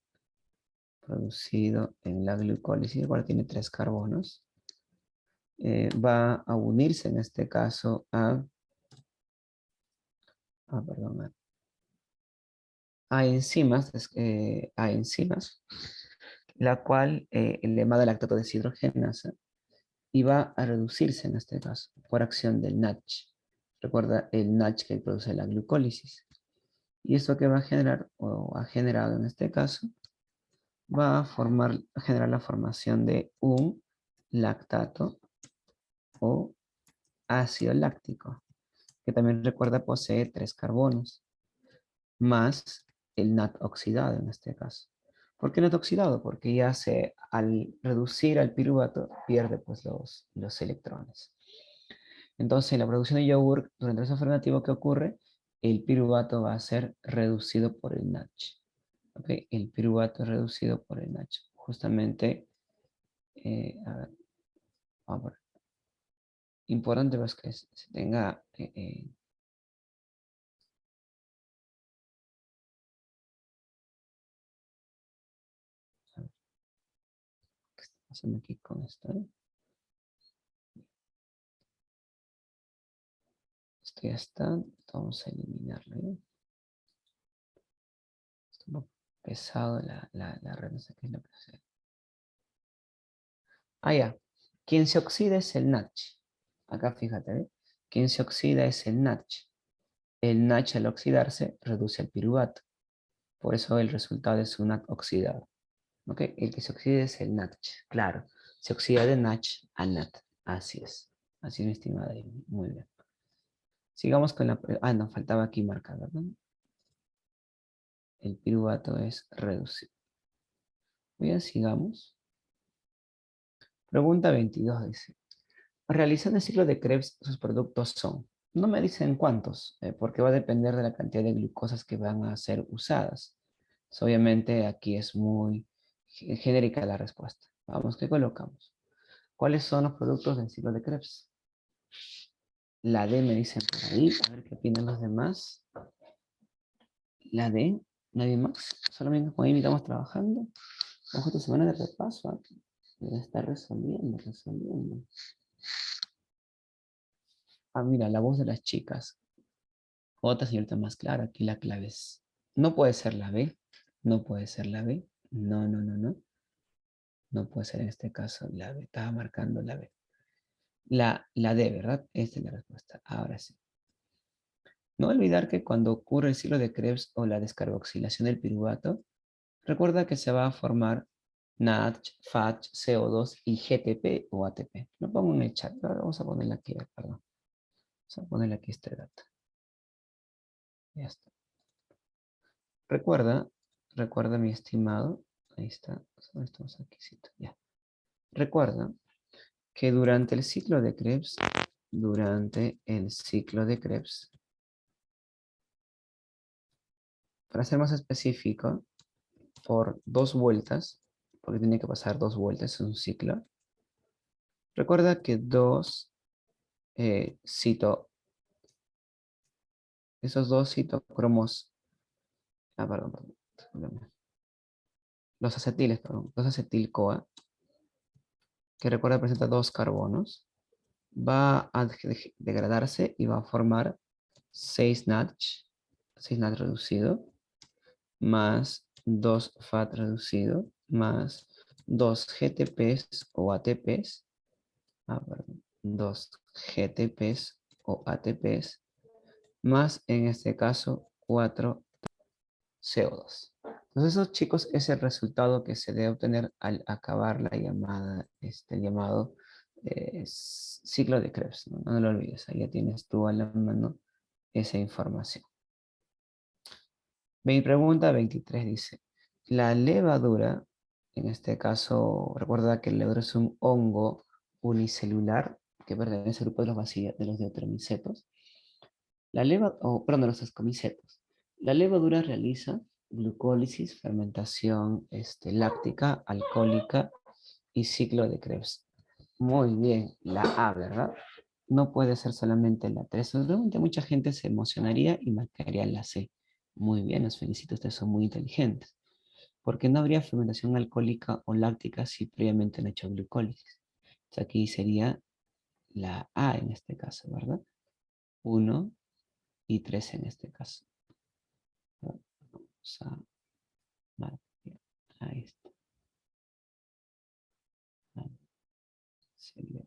Speaker 1: igual tiene 3 carbonos, va a unirse en este caso a enzimas, la cual llamada lactato deshidrogenasa, y va a reducirse en este caso por acción del NADH. Recuerda el NADH que produce la glucólisis. Y esto que va a generar, o ha generado en este caso, va a generar la formación de un lactato o ácido láctico, que también recuerda posee 3 carbonos, más el NAD oxidado en este caso. ¿Por qué NAD oxidado? Porque al reducir al piruvato, pierde pues los electrones. Entonces, en la producción de yogur, durante el proceso fermentativo, ¿qué ocurre? El piruvato va a ser reducido por el NADH. ¿Okay? El piruvato es reducido por el NADH. Justamente, a ver, vamos a ver. Importante pues que se tenga a ver, ¿qué está pasando aquí con esto? Esto ya está. Vamos a eliminarlo. Está un poco pesado la red, no sé qué es lo que hace. Ah, ya. Quien se oxida es el NADH. Acá fíjate, ¿eh? Quien se oxida es el NADH. El NADH al oxidarse reduce el piruvato. Por eso el resultado es un NADH oxidado. ¿Ok? El que se oxida es el NADH. Claro. Se oxida de NADH a NAD. Así es. Así es, mi estimada Amy. Muy bien. Sigamos con la... Ah, no, faltaba aquí marcar, ¿verdad? El piruvato es reducido. Bien, sigamos. Pregunta 22 dice. Realizando el ciclo de Krebs, sus productos son. No me dicen cuántos, porque va a depender de la cantidad de glucosas que van a ser usadas. Obviamente aquí es muy genérica la respuesta. Vamos, ¿qué colocamos? ¿Cuáles son los productos del ciclo de Krebs? La D me dicen por ahí. A ver qué opinan los demás. La D, nadie más. Solamente con ahí estamos trabajando. Ojo, esta semana de repaso. Debe estar resolviendo. Ah, mira, la voz de las chicas. Otra señorita más clara. Aquí la clave es. No puede ser la B. No puede ser la B. No, no, no, no. No puede ser en este caso la B. Estaba marcando la B. La D, ¿verdad? Esta es la respuesta. Ahora sí. No olvidar que cuando ocurre el ciclo de Krebs o la descarboxilación del piruvato, recuerda que se va a formar NADH, FADH, CO2 y GTP o ATP. Lo pongo en el chat. Ahora vamos a ponerle aquí, perdón. Vamos a ponerle aquí este dato. Ya está. Recuerda mi estimado. Ahí está. Estamos aquí. Ya. Recuerda que durante el ciclo de Krebs, para ser más específico, por 2 vueltas, porque tiene que pasar 2 vueltas en un ciclo. Recuerda que esos dos citocromos, perdón, los acetiles, perdón, dos acetil-CoA, que recuerda presenta 2 carbonos, va a degradarse y va a formar 6 NADH cis-nat reducido, más 2-FAT reducido, más 2 GTPs o ATPs, perdón, 2 GTPs o ATPs, más en este caso 4 CO2. Entonces, esos chicos es el resultado que se debe obtener al acabar la llamada, el llamado ciclo de Krebs. ¿No? No lo olvides, ahí ya tienes tú a la mano esa información. Mi pregunta 23 dice, la levadura, en este caso, recuerda que la levadura es un hongo unicelular que pertenece al grupo de de los deuteromicetos. Perdón, de los ascomicetos. La levadura realiza glucólisis, fermentación láctica, alcohólica y ciclo de Krebs. Muy bien, la A, ¿verdad? No puede ser solamente la 3. Seguramente mucha gente se emocionaría y marcaría la C. Muy bien, los felicito, ustedes son muy inteligentes. Porque no habría fermentación alcohólica o láctica si previamente han hecho glucólisis. Entonces aquí sería la A en este caso, ¿verdad? 1 y 3 en este caso. Vamos a marcar. Ahí está. Sería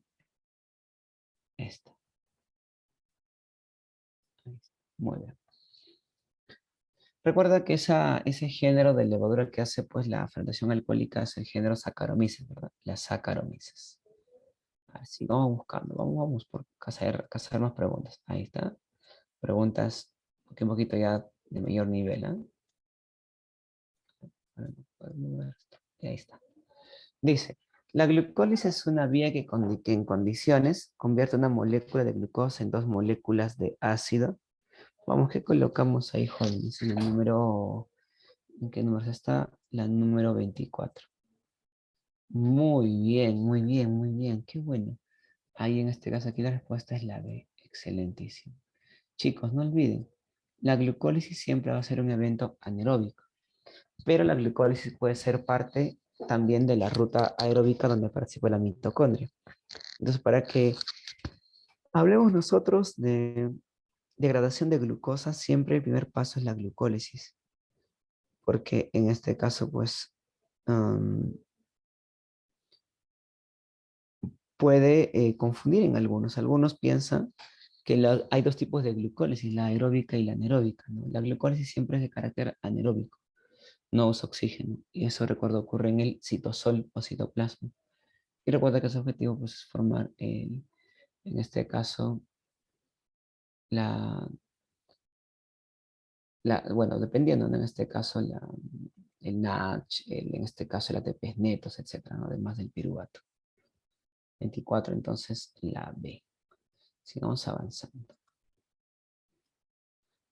Speaker 1: esta. Ahí está. Muy bien. Recuerda que ese género de levadura que hace pues la fermentación alcohólica es el género Saccharomyces, ¿verdad? Las Saccharomyces. Así, vamos buscando, vamos por cazar más preguntas. Ahí está. Preguntas un poquito ya de mayor nivel, ¿eh? Ahí está. Dice, la glucólisis es una vía que en condiciones convierte una molécula de glucosa en dos moléculas de ácido. Vamos, ¿qué colocamos ahí, jóvenes? En el número, ¿en qué número está? La número 24. Muy bien, muy bien, muy bien. Qué bueno. Ahí en este caso aquí la respuesta es la B. Excelentísimo. Chicos, no olviden, la glucólisis siempre va a ser un evento anaeróbico, pero la glucólisis puede ser parte también de la ruta aeróbica donde participa la mitocondria. Entonces, para que hablemos nosotros de degradación de glucosa, siempre el primer paso es la glucólisis, porque en este caso, pues, puede confundir en algunos. Algunos piensan que hay dos tipos de glucólisis, la aeróbica y la anaeróbica, ¿no? La glucólisis siempre es de carácter anaeróbico, no usa oxígeno, y eso recuerdo ocurre en el citosol o citoplasma. Y recuerda que su objetivo pues, es formar, en este caso, la, bueno, dependiendo, ¿no? En este caso, el NADH, en este caso el ATP netos, etcétera, ¿no? Además del piruvato. 24, entonces la B. Sigamos avanzando.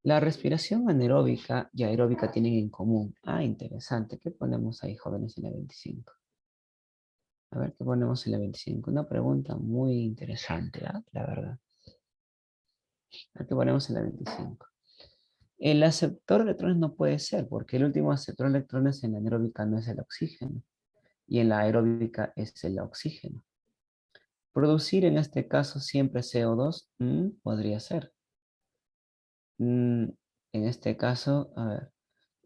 Speaker 1: La respiración anaeróbica y aeróbica tienen en común. Ah, interesante. ¿Qué ponemos ahí, jóvenes, en la 25? A ver, ¿qué ponemos en la 25? Una pregunta muy interesante, ¿ah? La verdad. A ver, ¿qué ponemos en la 25? El aceptor de electrones no puede ser, porque el último aceptor de electrones en la anaeróbica no es el oxígeno, y en la aeróbica es el oxígeno. Producir en este caso siempre CO2, podría ser. En este caso, a ver,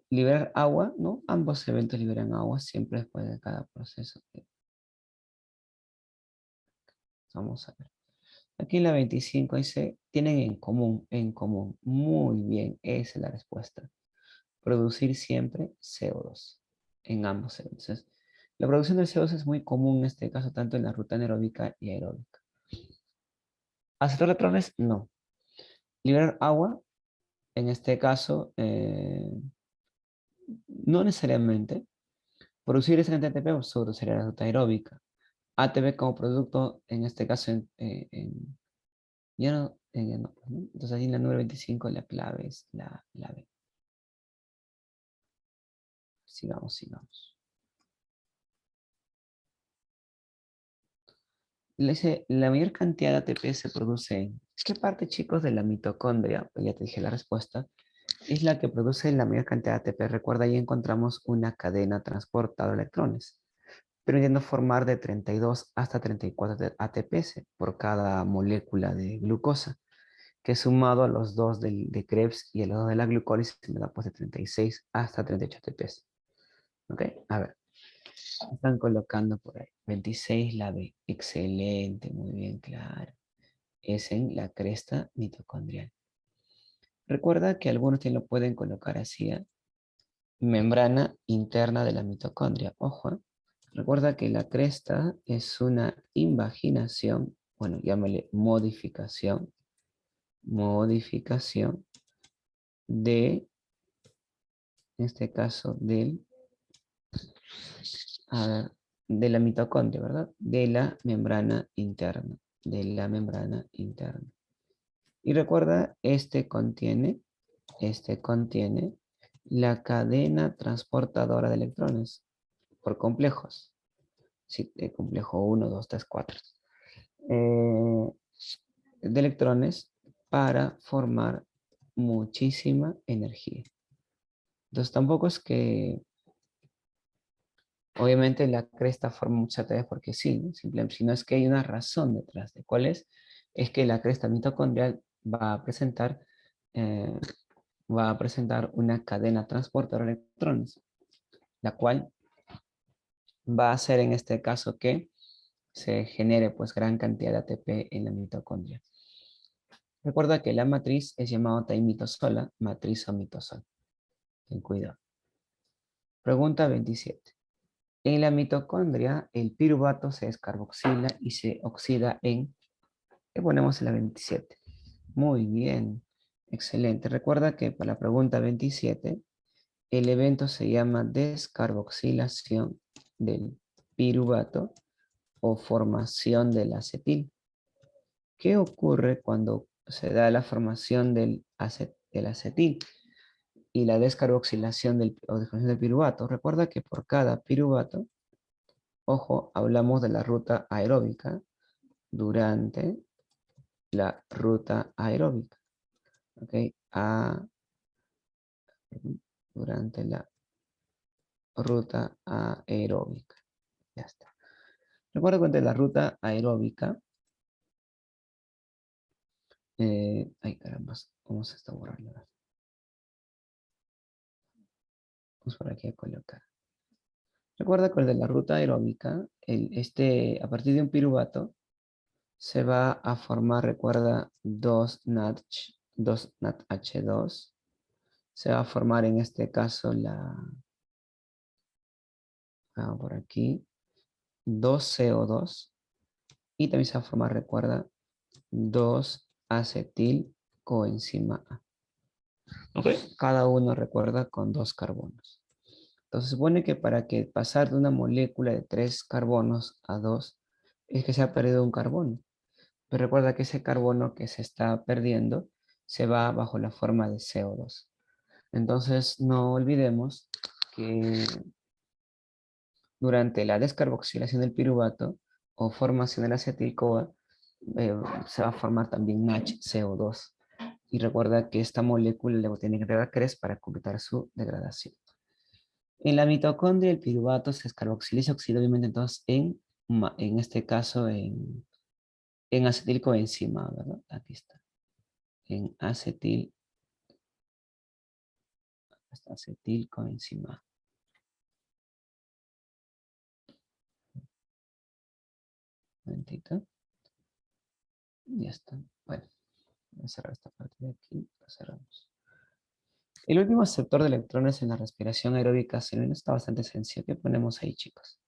Speaker 1: liberar agua, ¿no? Ambos eventos liberan agua siempre después de cada proceso. Vamos a ver. Aquí en la 25 dice, tienen en común. Muy bien, esa es la respuesta. Producir siempre CO2 en ambos eventos. Entonces, la producción de CO2 es muy común en este caso, tanto en la ruta anaeróbica y aeróbica. ¿Aceptar electrones? No. Liberar agua, en este caso, no necesariamente. Producir ese cantidad de ATP absurdo sería la ruta aeróbica. ATP como producto, en este caso, ya no, ya no, pues, ¿no? Entonces ahí en la número 25 la clave es la B. Sigamos, sigamos. Le dice, la mayor cantidad de ATP se produce en... ¿Qué parte, chicos, de la mitocondria? Pues ya te dije la respuesta. Es la que produce la mayor cantidad de ATP. Recuerda, ahí encontramos una cadena transportada de electrones, permitiendo formar de 32 hasta 34 ATPs por cada molécula de glucosa, que sumado a los dos de Krebs y a los dos de la glucólisis me da pues de 36 hasta 38 ATPs. ¿Ok? A ver, están colocando por ahí. 26 la B. Excelente, muy bien, claro. Es en la cresta mitocondrial. Recuerda que algunos te lo pueden colocar así, ¿eh? Membrana interna de la mitocondria. Ojo, ¿eh? Recuerda que la cresta es una invaginación, bueno, llámale modificación de, en este caso, a ver, de la mitocondria, ¿verdad? De la membrana interna, de la membrana interna. Y recuerda, este contiene la cadena transportadora de electrones por complejos. Sí, complejo 1, 2, 3, 4. De electrones para formar muchísima energía. Entonces tampoco es que, obviamente la cresta forma muchas ATPs porque sí, ¿no? Simplemente, sino es que hay una razón detrás de cuál es que la cresta mitocondrial eh, va a presentar una cadena transportadora de electrones, la cual va a hacer en este caso que se genere pues gran cantidad de ATP en la mitocondria. Recuerda que la matriz es llamada taimitosola, matriz o mitosol. Ten cuidado. Pregunta 27. En la mitocondria, el piruvato se descarboxila y se oxida en... ¿Qué ponemos en la 27? Muy bien, excelente. Recuerda que para la pregunta 27, el evento se llama descarboxilación del piruvato o formación del acetil. ¿Qué ocurre cuando se da la formación del acetil y la descarboxilación o descarboxilación del piruvato? Recuerda que por cada piruvato, ojo, hablamos de la ruta aeróbica durante la ruta aeróbica. ¿Ok? Durante la ruta aeróbica. Ya está. Recuerda que durante la ruta aeróbica, ay caramba, ¿cómo se está borrando? Vamos por aquí a colocar. Recuerda que el de la ruta aeróbica, a partir de un piruvato, se va a formar, recuerda, 2 NADH2. Se va a formar en este caso por aquí, 2 CO2. Y también se va a formar, recuerda, 2 acetil coenzima A. ¿Ok? Cada uno, recuerda, con 2 carbonos. Entonces se supone que para que pasar de una molécula de 3 carbonos a 2 es que se ha perdido un carbono. Pero recuerda que ese carbono que se está perdiendo se va bajo la forma de CO2. Entonces no olvidemos que durante la descarboxilación del piruvato o formación del acetil-CoA eh, se va a formar también NaCO2. Y recuerda que esta molécula le tiene que agregar CRES para completar su degradación. En la mitocondria el piruvato se descarboxila y se oxida obviamente entonces en este caso en acetilcoenzima, ¿verdad? Aquí está. En acetilcoenzima. Un momentito. Ya está. Bueno, voy a cerrar esta parte de aquí. Lo cerramos. El último aceptor de electrones en la respiración aeróbica celular está bastante sencillo. ¿Qué ponemos ahí, chicos?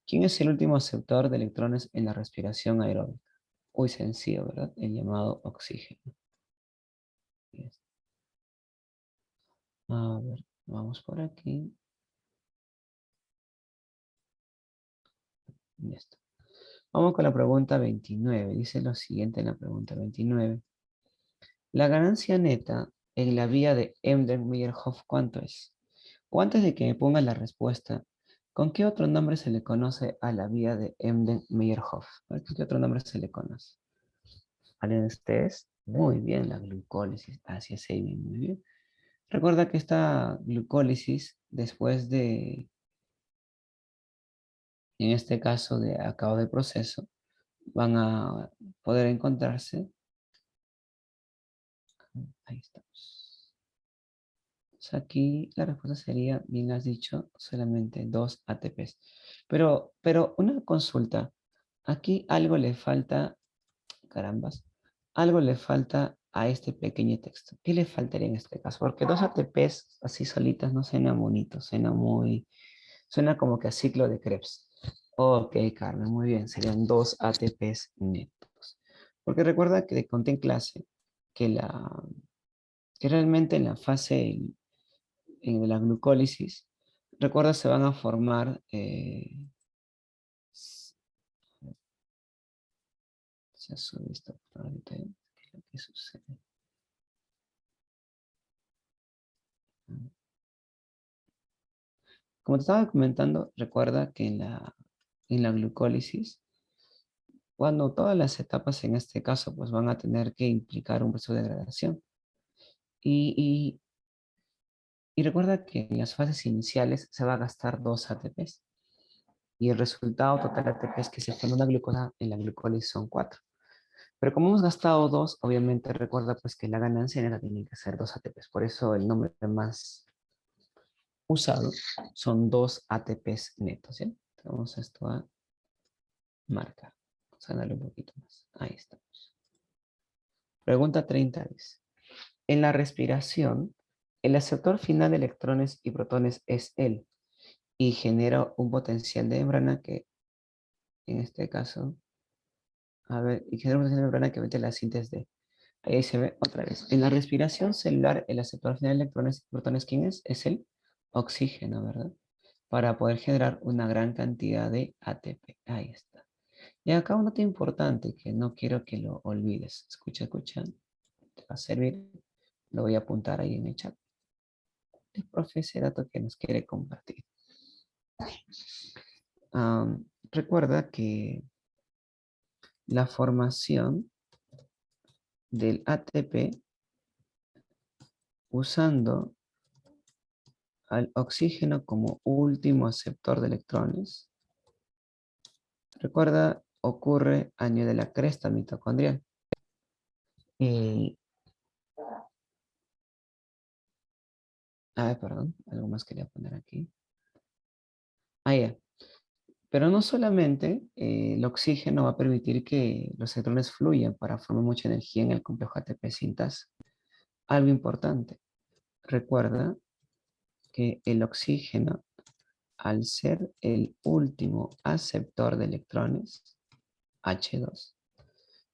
Speaker 1: ¿Quién es el último aceptor de electrones en la respiración aeróbica? Muy sencillo, ¿verdad? El llamado oxígeno. A ver, vamos por aquí. Ya está. Vamos con la pregunta 29. Dice lo siguiente en la pregunta 29. La ganancia neta en la vía de Emden-Meyerhof, ¿cuánto es? O antes de que me ponga la respuesta, ¿con qué otro nombre se le conoce a la vía de Emden-Meyerhof? ¿Con qué otro nombre se le conoce? ¿Alguien de ustedes? Muy bien, la glucólisis. Así es, Amy, muy bien. Recuerda que esta glucólisis, después en este caso de acabado de proceso, van a poder encontrarse Ahí estamos. Entonces aquí la respuesta sería, bien has dicho, solamente 2 ATPs. Pero una consulta. Aquí algo le falta, carambas, algo le falta a este pequeño texto. ¿Qué le faltaría en este caso? Porque 2 ATPs así solitas no suena bonito, suena como que a ciclo de Krebs. Ok, Carmen, muy bien, serían 2 ATPs netos. Porque recuerda que te conté en clase que, que realmente en la fase de la glucólisis, recuerda, se van a formar, se ha subido esto por ahorita, ¿eh? ¿Qué es lo que sucede? Como te estaba comentando, recuerda que en la glucólisis, cuando todas las etapas en este caso pues van a tener que implicar un proceso de degradación. Y, y recuerda que en las fases iniciales se va a gastar 2 ATPs. Y el resultado total de ATPs que se forma una glucosa en la glucólisis son 4. Pero como hemos gastado 2, obviamente recuerda pues que la ganancia neta tiene que ser 2 ATPs. Por eso el nombre más usado son 2 ATPs netos. ¿Sí? Vamos esto a marcar. Vamos a darle un poquito más. Ahí estamos. Pregunta 30 dice. En la respiración, el aceptor final de electrones y protones es él y genera un potencial de membrana que, en este caso, a ver, y genera un potencial de membrana que mete la síntesis de. Ahí se ve otra vez. En la respiración celular, el aceptor final de electrones y protones, ¿quién es? Es el oxígeno, ¿verdad? Para poder generar una gran cantidad de ATP. Ahí está. Y acá un dato importante que no quiero que lo olvides. Escucha, escucha. Te va a servir. Lo voy a apuntar ahí en el chat. El profe ese dato que nos quiere compartir. Recuerda que la formación del ATP usando al oxígeno como último aceptor de electrones, recuerda, ocurre a nivel de la cresta mitocondrial. Y, perdón, algo más quería poner aquí. Ya. Pero no solamente el oxígeno va a permitir que los electrones fluyan para formar mucha energía en el complejo ATP sintasa. Algo importante, recuerda que el oxígeno, al ser el último aceptor de electrones, H2,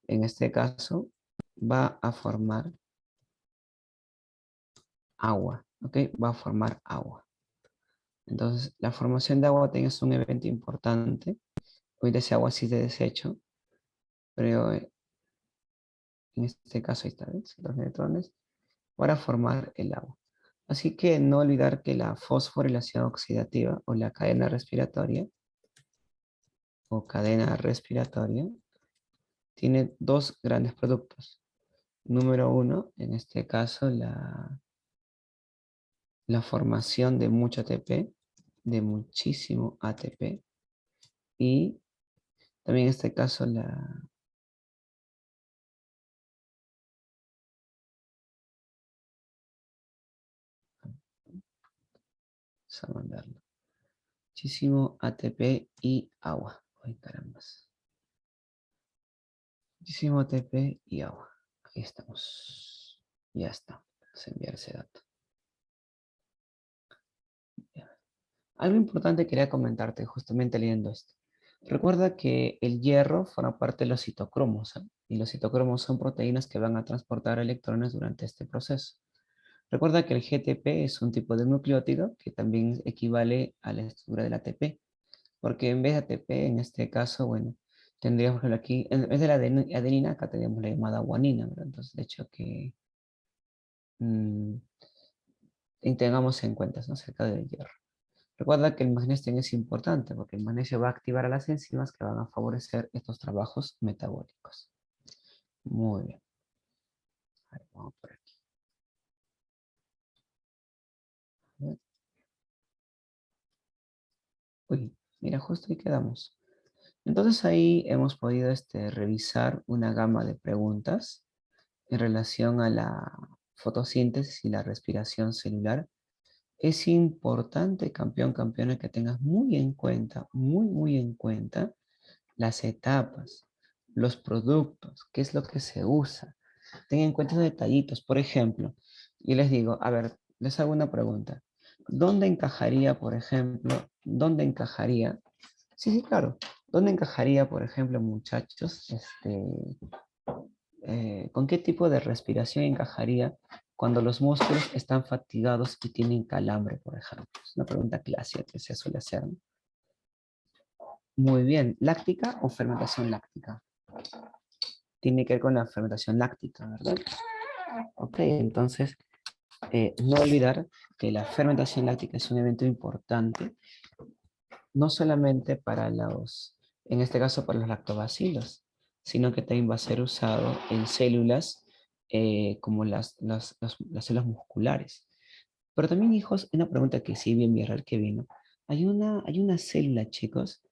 Speaker 1: en este caso, va a formar agua, ¿ok? Va a formar agua. Entonces, la formación de agua es un evento importante. Hoy de ese agua sí de desecho, pero en este caso, ahí está, ¿ves? Los electrones para formar el agua. Así que no olvidar que la fosforilación oxidativa o la cadena respiratoria tiene dos grandes productos. Número uno, en este caso, la formación de mucho ATP, de muchísimo ATP, y también en este caso vamos a mandarlo. Muchísimo ATP y agua. Ay, carambas. Muchísimo ATP y agua. Ahí estamos. Ya está. Vamos a enviar ese dato. Ya. Algo importante quería comentarte justamente leyendo esto. Recuerda que el hierro forma parte de los citocromos, ¿eh? Y los citocromos son proteínas que van a transportar electrones durante este proceso. Recuerda que el GTP es un tipo de nucleótido que también equivale a la estructura del ATP, porque en vez de ATP, en este caso, bueno, tendríamos, por ejemplo, aquí, en vez de la adenina, acá tendríamos la llamada guanina, ¿verdad? Entonces, de hecho, que mm, tengamos en cuenta, ¿no? Acerca del hierro. Recuerda que el magnesio es importante porque el magnesio va a activar a las enzimas que van a favorecer estos trabajos metabólicos. Muy bien. A ver, vamos por aquí. A ver. Uy, mira, justo ahí quedamos. Entonces ahí hemos podido revisar una gama de preguntas en relación a la fotosíntesis y la respiración celular, es importante, campeón, campeona, que tengas muy en cuenta, muy en cuenta las etapas, los productos, qué es lo que se usa. Ten en cuenta esos detallitos. Por ejemplo, yo les digo, a ver, les hago una pregunta. ¿Dónde encajaría, por ejemplo, dónde encajaría? Sí, sí, claro. ¿Dónde encajaría, por ejemplo, muchachos, con qué tipo de respiración encajaría cuando los músculos están fatigados y tienen calambre, por ejemplo? Es una pregunta clásica que se suele hacer, ¿no? Muy bien. ¿Láctica o fermentación láctica? Tiene que ver con la fermentación láctica, ¿verdad? Ok, entonces, no olvidar que la fermentación láctica es un evento importante, no solamente para los, en este caso para los lactobacilos, sino que también va a ser usado en células como las células musculares. Pero también, hijos, una pregunta que sí bien raro que vino. Hay una célula, chicos,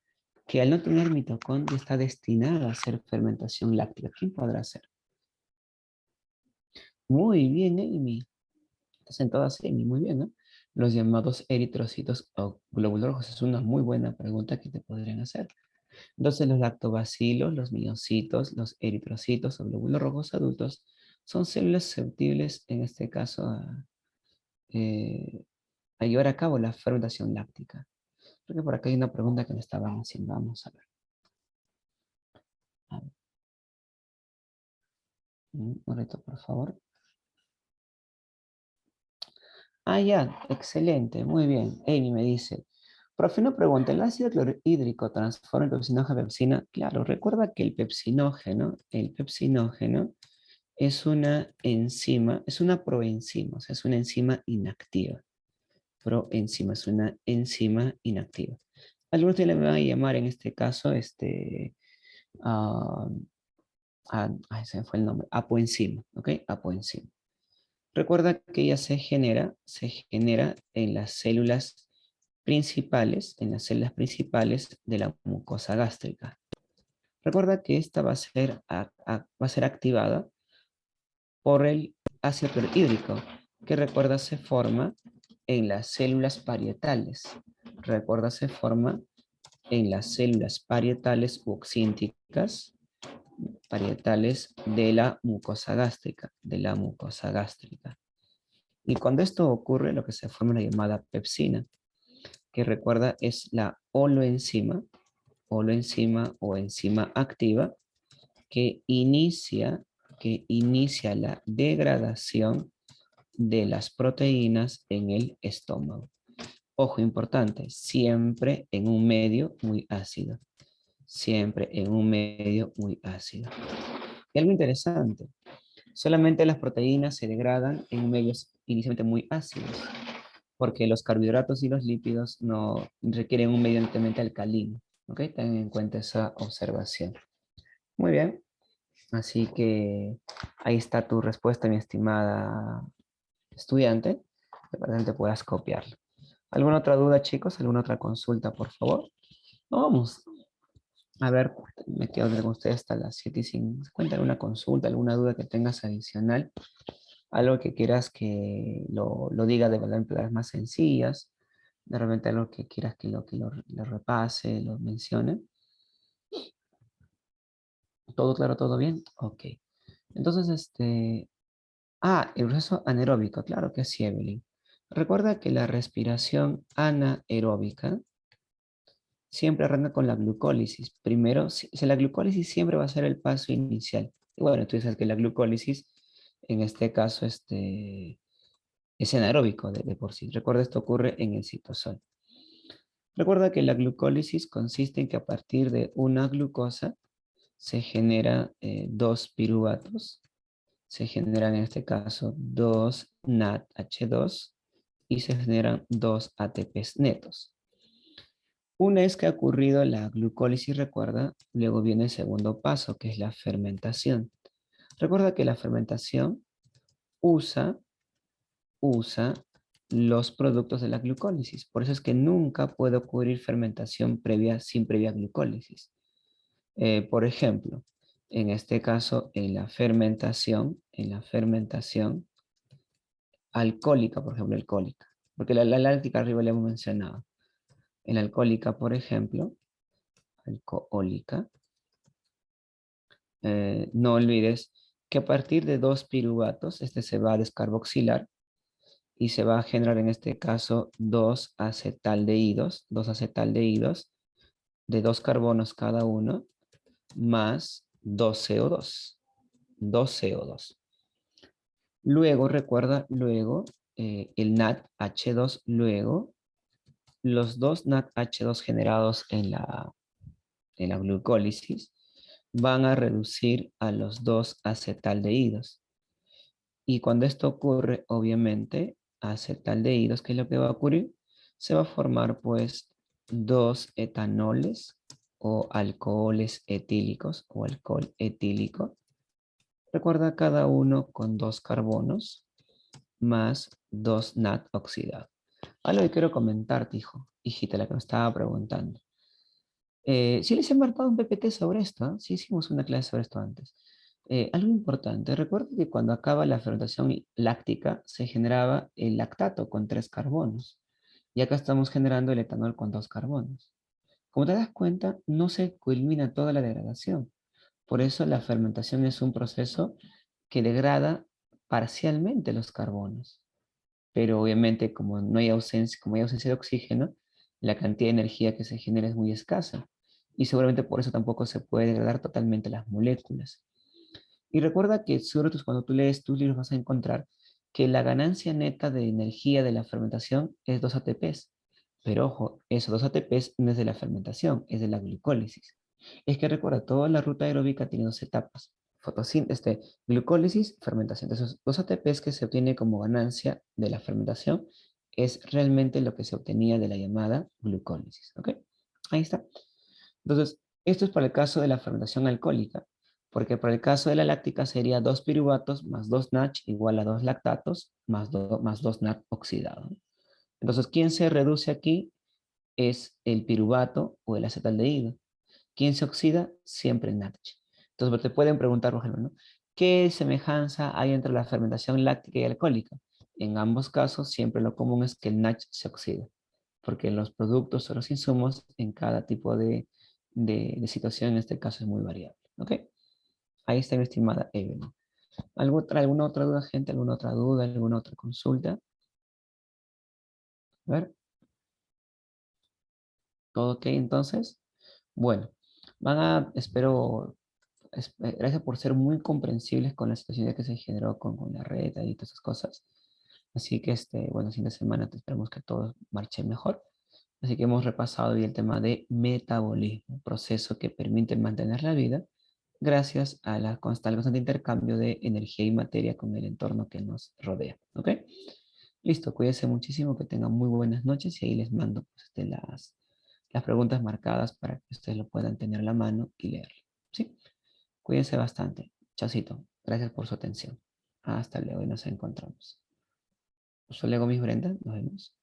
Speaker 1: que al no tener mitocondria está destinada a hacer fermentación láctica. ¿Quién podrá ser? Muy bien, Amy. Estás en todas, Amy. Muy bien, ¿no? Los llamados eritrocitos o glóbulos rojos es una muy buena pregunta que te podrían hacer. Entonces, los lactobacilos, los miocitos, los eritrocitos o glóbulos rojos adultos son células susceptibles, en este caso, eh, a llevar a cabo la fermentación láctica. Creo que por acá hay una pregunta que me estaban haciendo. Vamos a ver. A ver, un momento, por favor. Ah, ya, excelente, muy bien. Amy me dice, profe, una pregunta, ¿el ácido clorhídrico transforma el pepsinógeno a pepsina? Claro, recuerda que el pepsinógeno es una enzima, es una proenzima, o sea, es una enzima inactiva. Proenzima es una enzima inactiva. Algunos le van a llamar en este caso, ah, ay, se me fue el nombre, apoenzima, ¿ok? Apoenzima. Recuerda que ella se genera en las células principales de la mucosa gástrica. Recuerda que esta va a ser activada por el ácido clorhídrico, que recuerda se forma en las células parietales. Recuerda se forma en las células parietales u oxínticas, parietales de la mucosa gástrica. Y cuando esto ocurre, lo que se forma es la llamada pepsina, que recuerda es la holoenzima o enzima activa que inicia, que inicia la degradación de las proteínas en el estómago. Ojo importante, siempre en un medio muy ácido. Siempre en un medio muy ácido. Y algo interesante, solamente las proteínas se degradan en medios inicialmente muy ácidos, porque los carbohidratos y los lípidos no requieren un medio netamente alcalino. ¿Ok? Tengan en cuenta esa observación. Muy bien. Así que ahí está tu respuesta, mi estimada estudiante. De te puedas copiarlo. ¿Alguna otra duda, chicos? ¿Alguna otra consulta, por favor? Vamos. A ver, me quedo con ustedes hasta las 7:50. ¿Alguna consulta, alguna duda que tengas adicional? Algo que quieras que lo diga de verdad en palabras más sencillas. De repente algo que quieras que lo repase, lo mencione. ¿Todo claro, todo bien? Ok. Entonces, el proceso anaeróbico, claro que sí, Evelyn. Recuerda que la respiración anaeróbica siempre arranca con la glucólisis. Primero, si la glucólisis siempre va a ser el paso inicial. Y bueno, tú dices que la glucólisis, en este caso, es anaeróbico de por sí. Recuerda, esto ocurre en el citosol. Recuerda que la glucólisis consiste en que a partir de una glucosa se genera dos piruvatos. Se generan en este caso dos NADH2 y se generan dos ATPs netos. Una vez que ha ocurrido la glucólisis, recuerda, luego viene el segundo paso, que es la fermentación. Recuerda que la fermentación usa los productos de la glucólisis. Por eso es que nunca puede ocurrir fermentación sin previa glucólisis. Por ejemplo, en este caso, en la fermentación, alcohólica, por ejemplo, alcohólica. Porque la láctica arriba le hemos mencionado. En la alcohólica, por ejemplo, alcohólica, no olvides que a partir de dos piruvatos, este se va a descarboxilar y se va a generar en este caso dos acetaldehídos de dos carbonos cada uno, más dos CO2. Dos CO2. Luego, recuerda, luego el NADH2, luego los dos NADH2 generados en la glucólisis van a reducir a los dos acetaldehídos. Y cuando esto ocurre, obviamente, acetaldehídos, ¿qué es lo que va a ocurrir? Se va a formar pues dos etanoles o alcoholes etílicos o alcohol etílico. Recuerda cada uno con dos carbonos más dos NAD oxidado. Algo que quiero comentarte, hijita, la que me estaba preguntando. Sí les he marcado un PPT sobre esto, ¿ah? Sí hicimos una clase sobre esto antes. Algo importante, recuerda que cuando acaba la fermentación láctica se generaba el lactato con tres carbonos. Y acá estamos generando el etanol con dos carbonos. Como te das cuenta, no se culmina toda la degradación. Por eso la fermentación es un proceso que degrada parcialmente los carbonos. Pero obviamente como hay ausencia de oxígeno, la cantidad de energía que se genera es muy escasa. Y seguramente por eso tampoco se puede degradar totalmente las moléculas. Y recuerda que cuando tú lees tus libros vas a encontrar que la ganancia neta de energía de la fermentación es 2 ATPs. Pero ojo, esos 2 ATPs no es de la fermentación, es de la glucólisis. Es que recuerda, toda la ruta aeróbica tiene dos etapas. Glucólisis, fermentación. Entonces, 2 ATPs que se obtiene como ganancia de la fermentación es realmente lo que se obtenía de la llamada glucólisis. ¿Ok? Ahí está. Entonces, esto es para el caso de la fermentación alcohólica, porque para el caso de la láctica sería 2 piruvatos más 2 NADH igual a 2 lactatos más 2 NAD oxidado. Entonces, ¿quién se reduce aquí? Es el piruvato o el acetaldehído. ¿Quién se oxida? Siempre el NADH. Entonces, pues, te pueden preguntar, por ejemplo, ¿no? ¿Qué semejanza hay entre la fermentación láctica y alcohólica? En ambos casos, siempre lo común es que el NADH se oxida, porque los productos o los insumos en cada tipo de situación, en este caso, es muy variable. ¿Ok? Ahí está mi estimada Evelyn. ¿Alguna otra duda, gente? ¿Alguna otra duda? ¿Alguna otra consulta? A ver, ¿todo ok entonces? Bueno, espero, gracias por ser muy comprensibles con la situación que se generó con la red y todas esas cosas. Así que, bueno, fin de semana te esperamos que todo marche mejor. Así que hemos repasado hoy el tema de metabolismo, proceso que permite mantener la vida gracias a al constante intercambio de energía y materia con el entorno que nos rodea. ¿Ok? Listo, cuídense muchísimo, que tengan muy buenas noches y ahí les mando pues, las preguntas marcadas para que ustedes lo puedan tener a la mano y leerlo. ¿Sí? Cuídense bastante. Chaucito. Gracias por su atención. Hasta luego y nos encontramos. Soy Lego Miss Brenda. Nos vemos.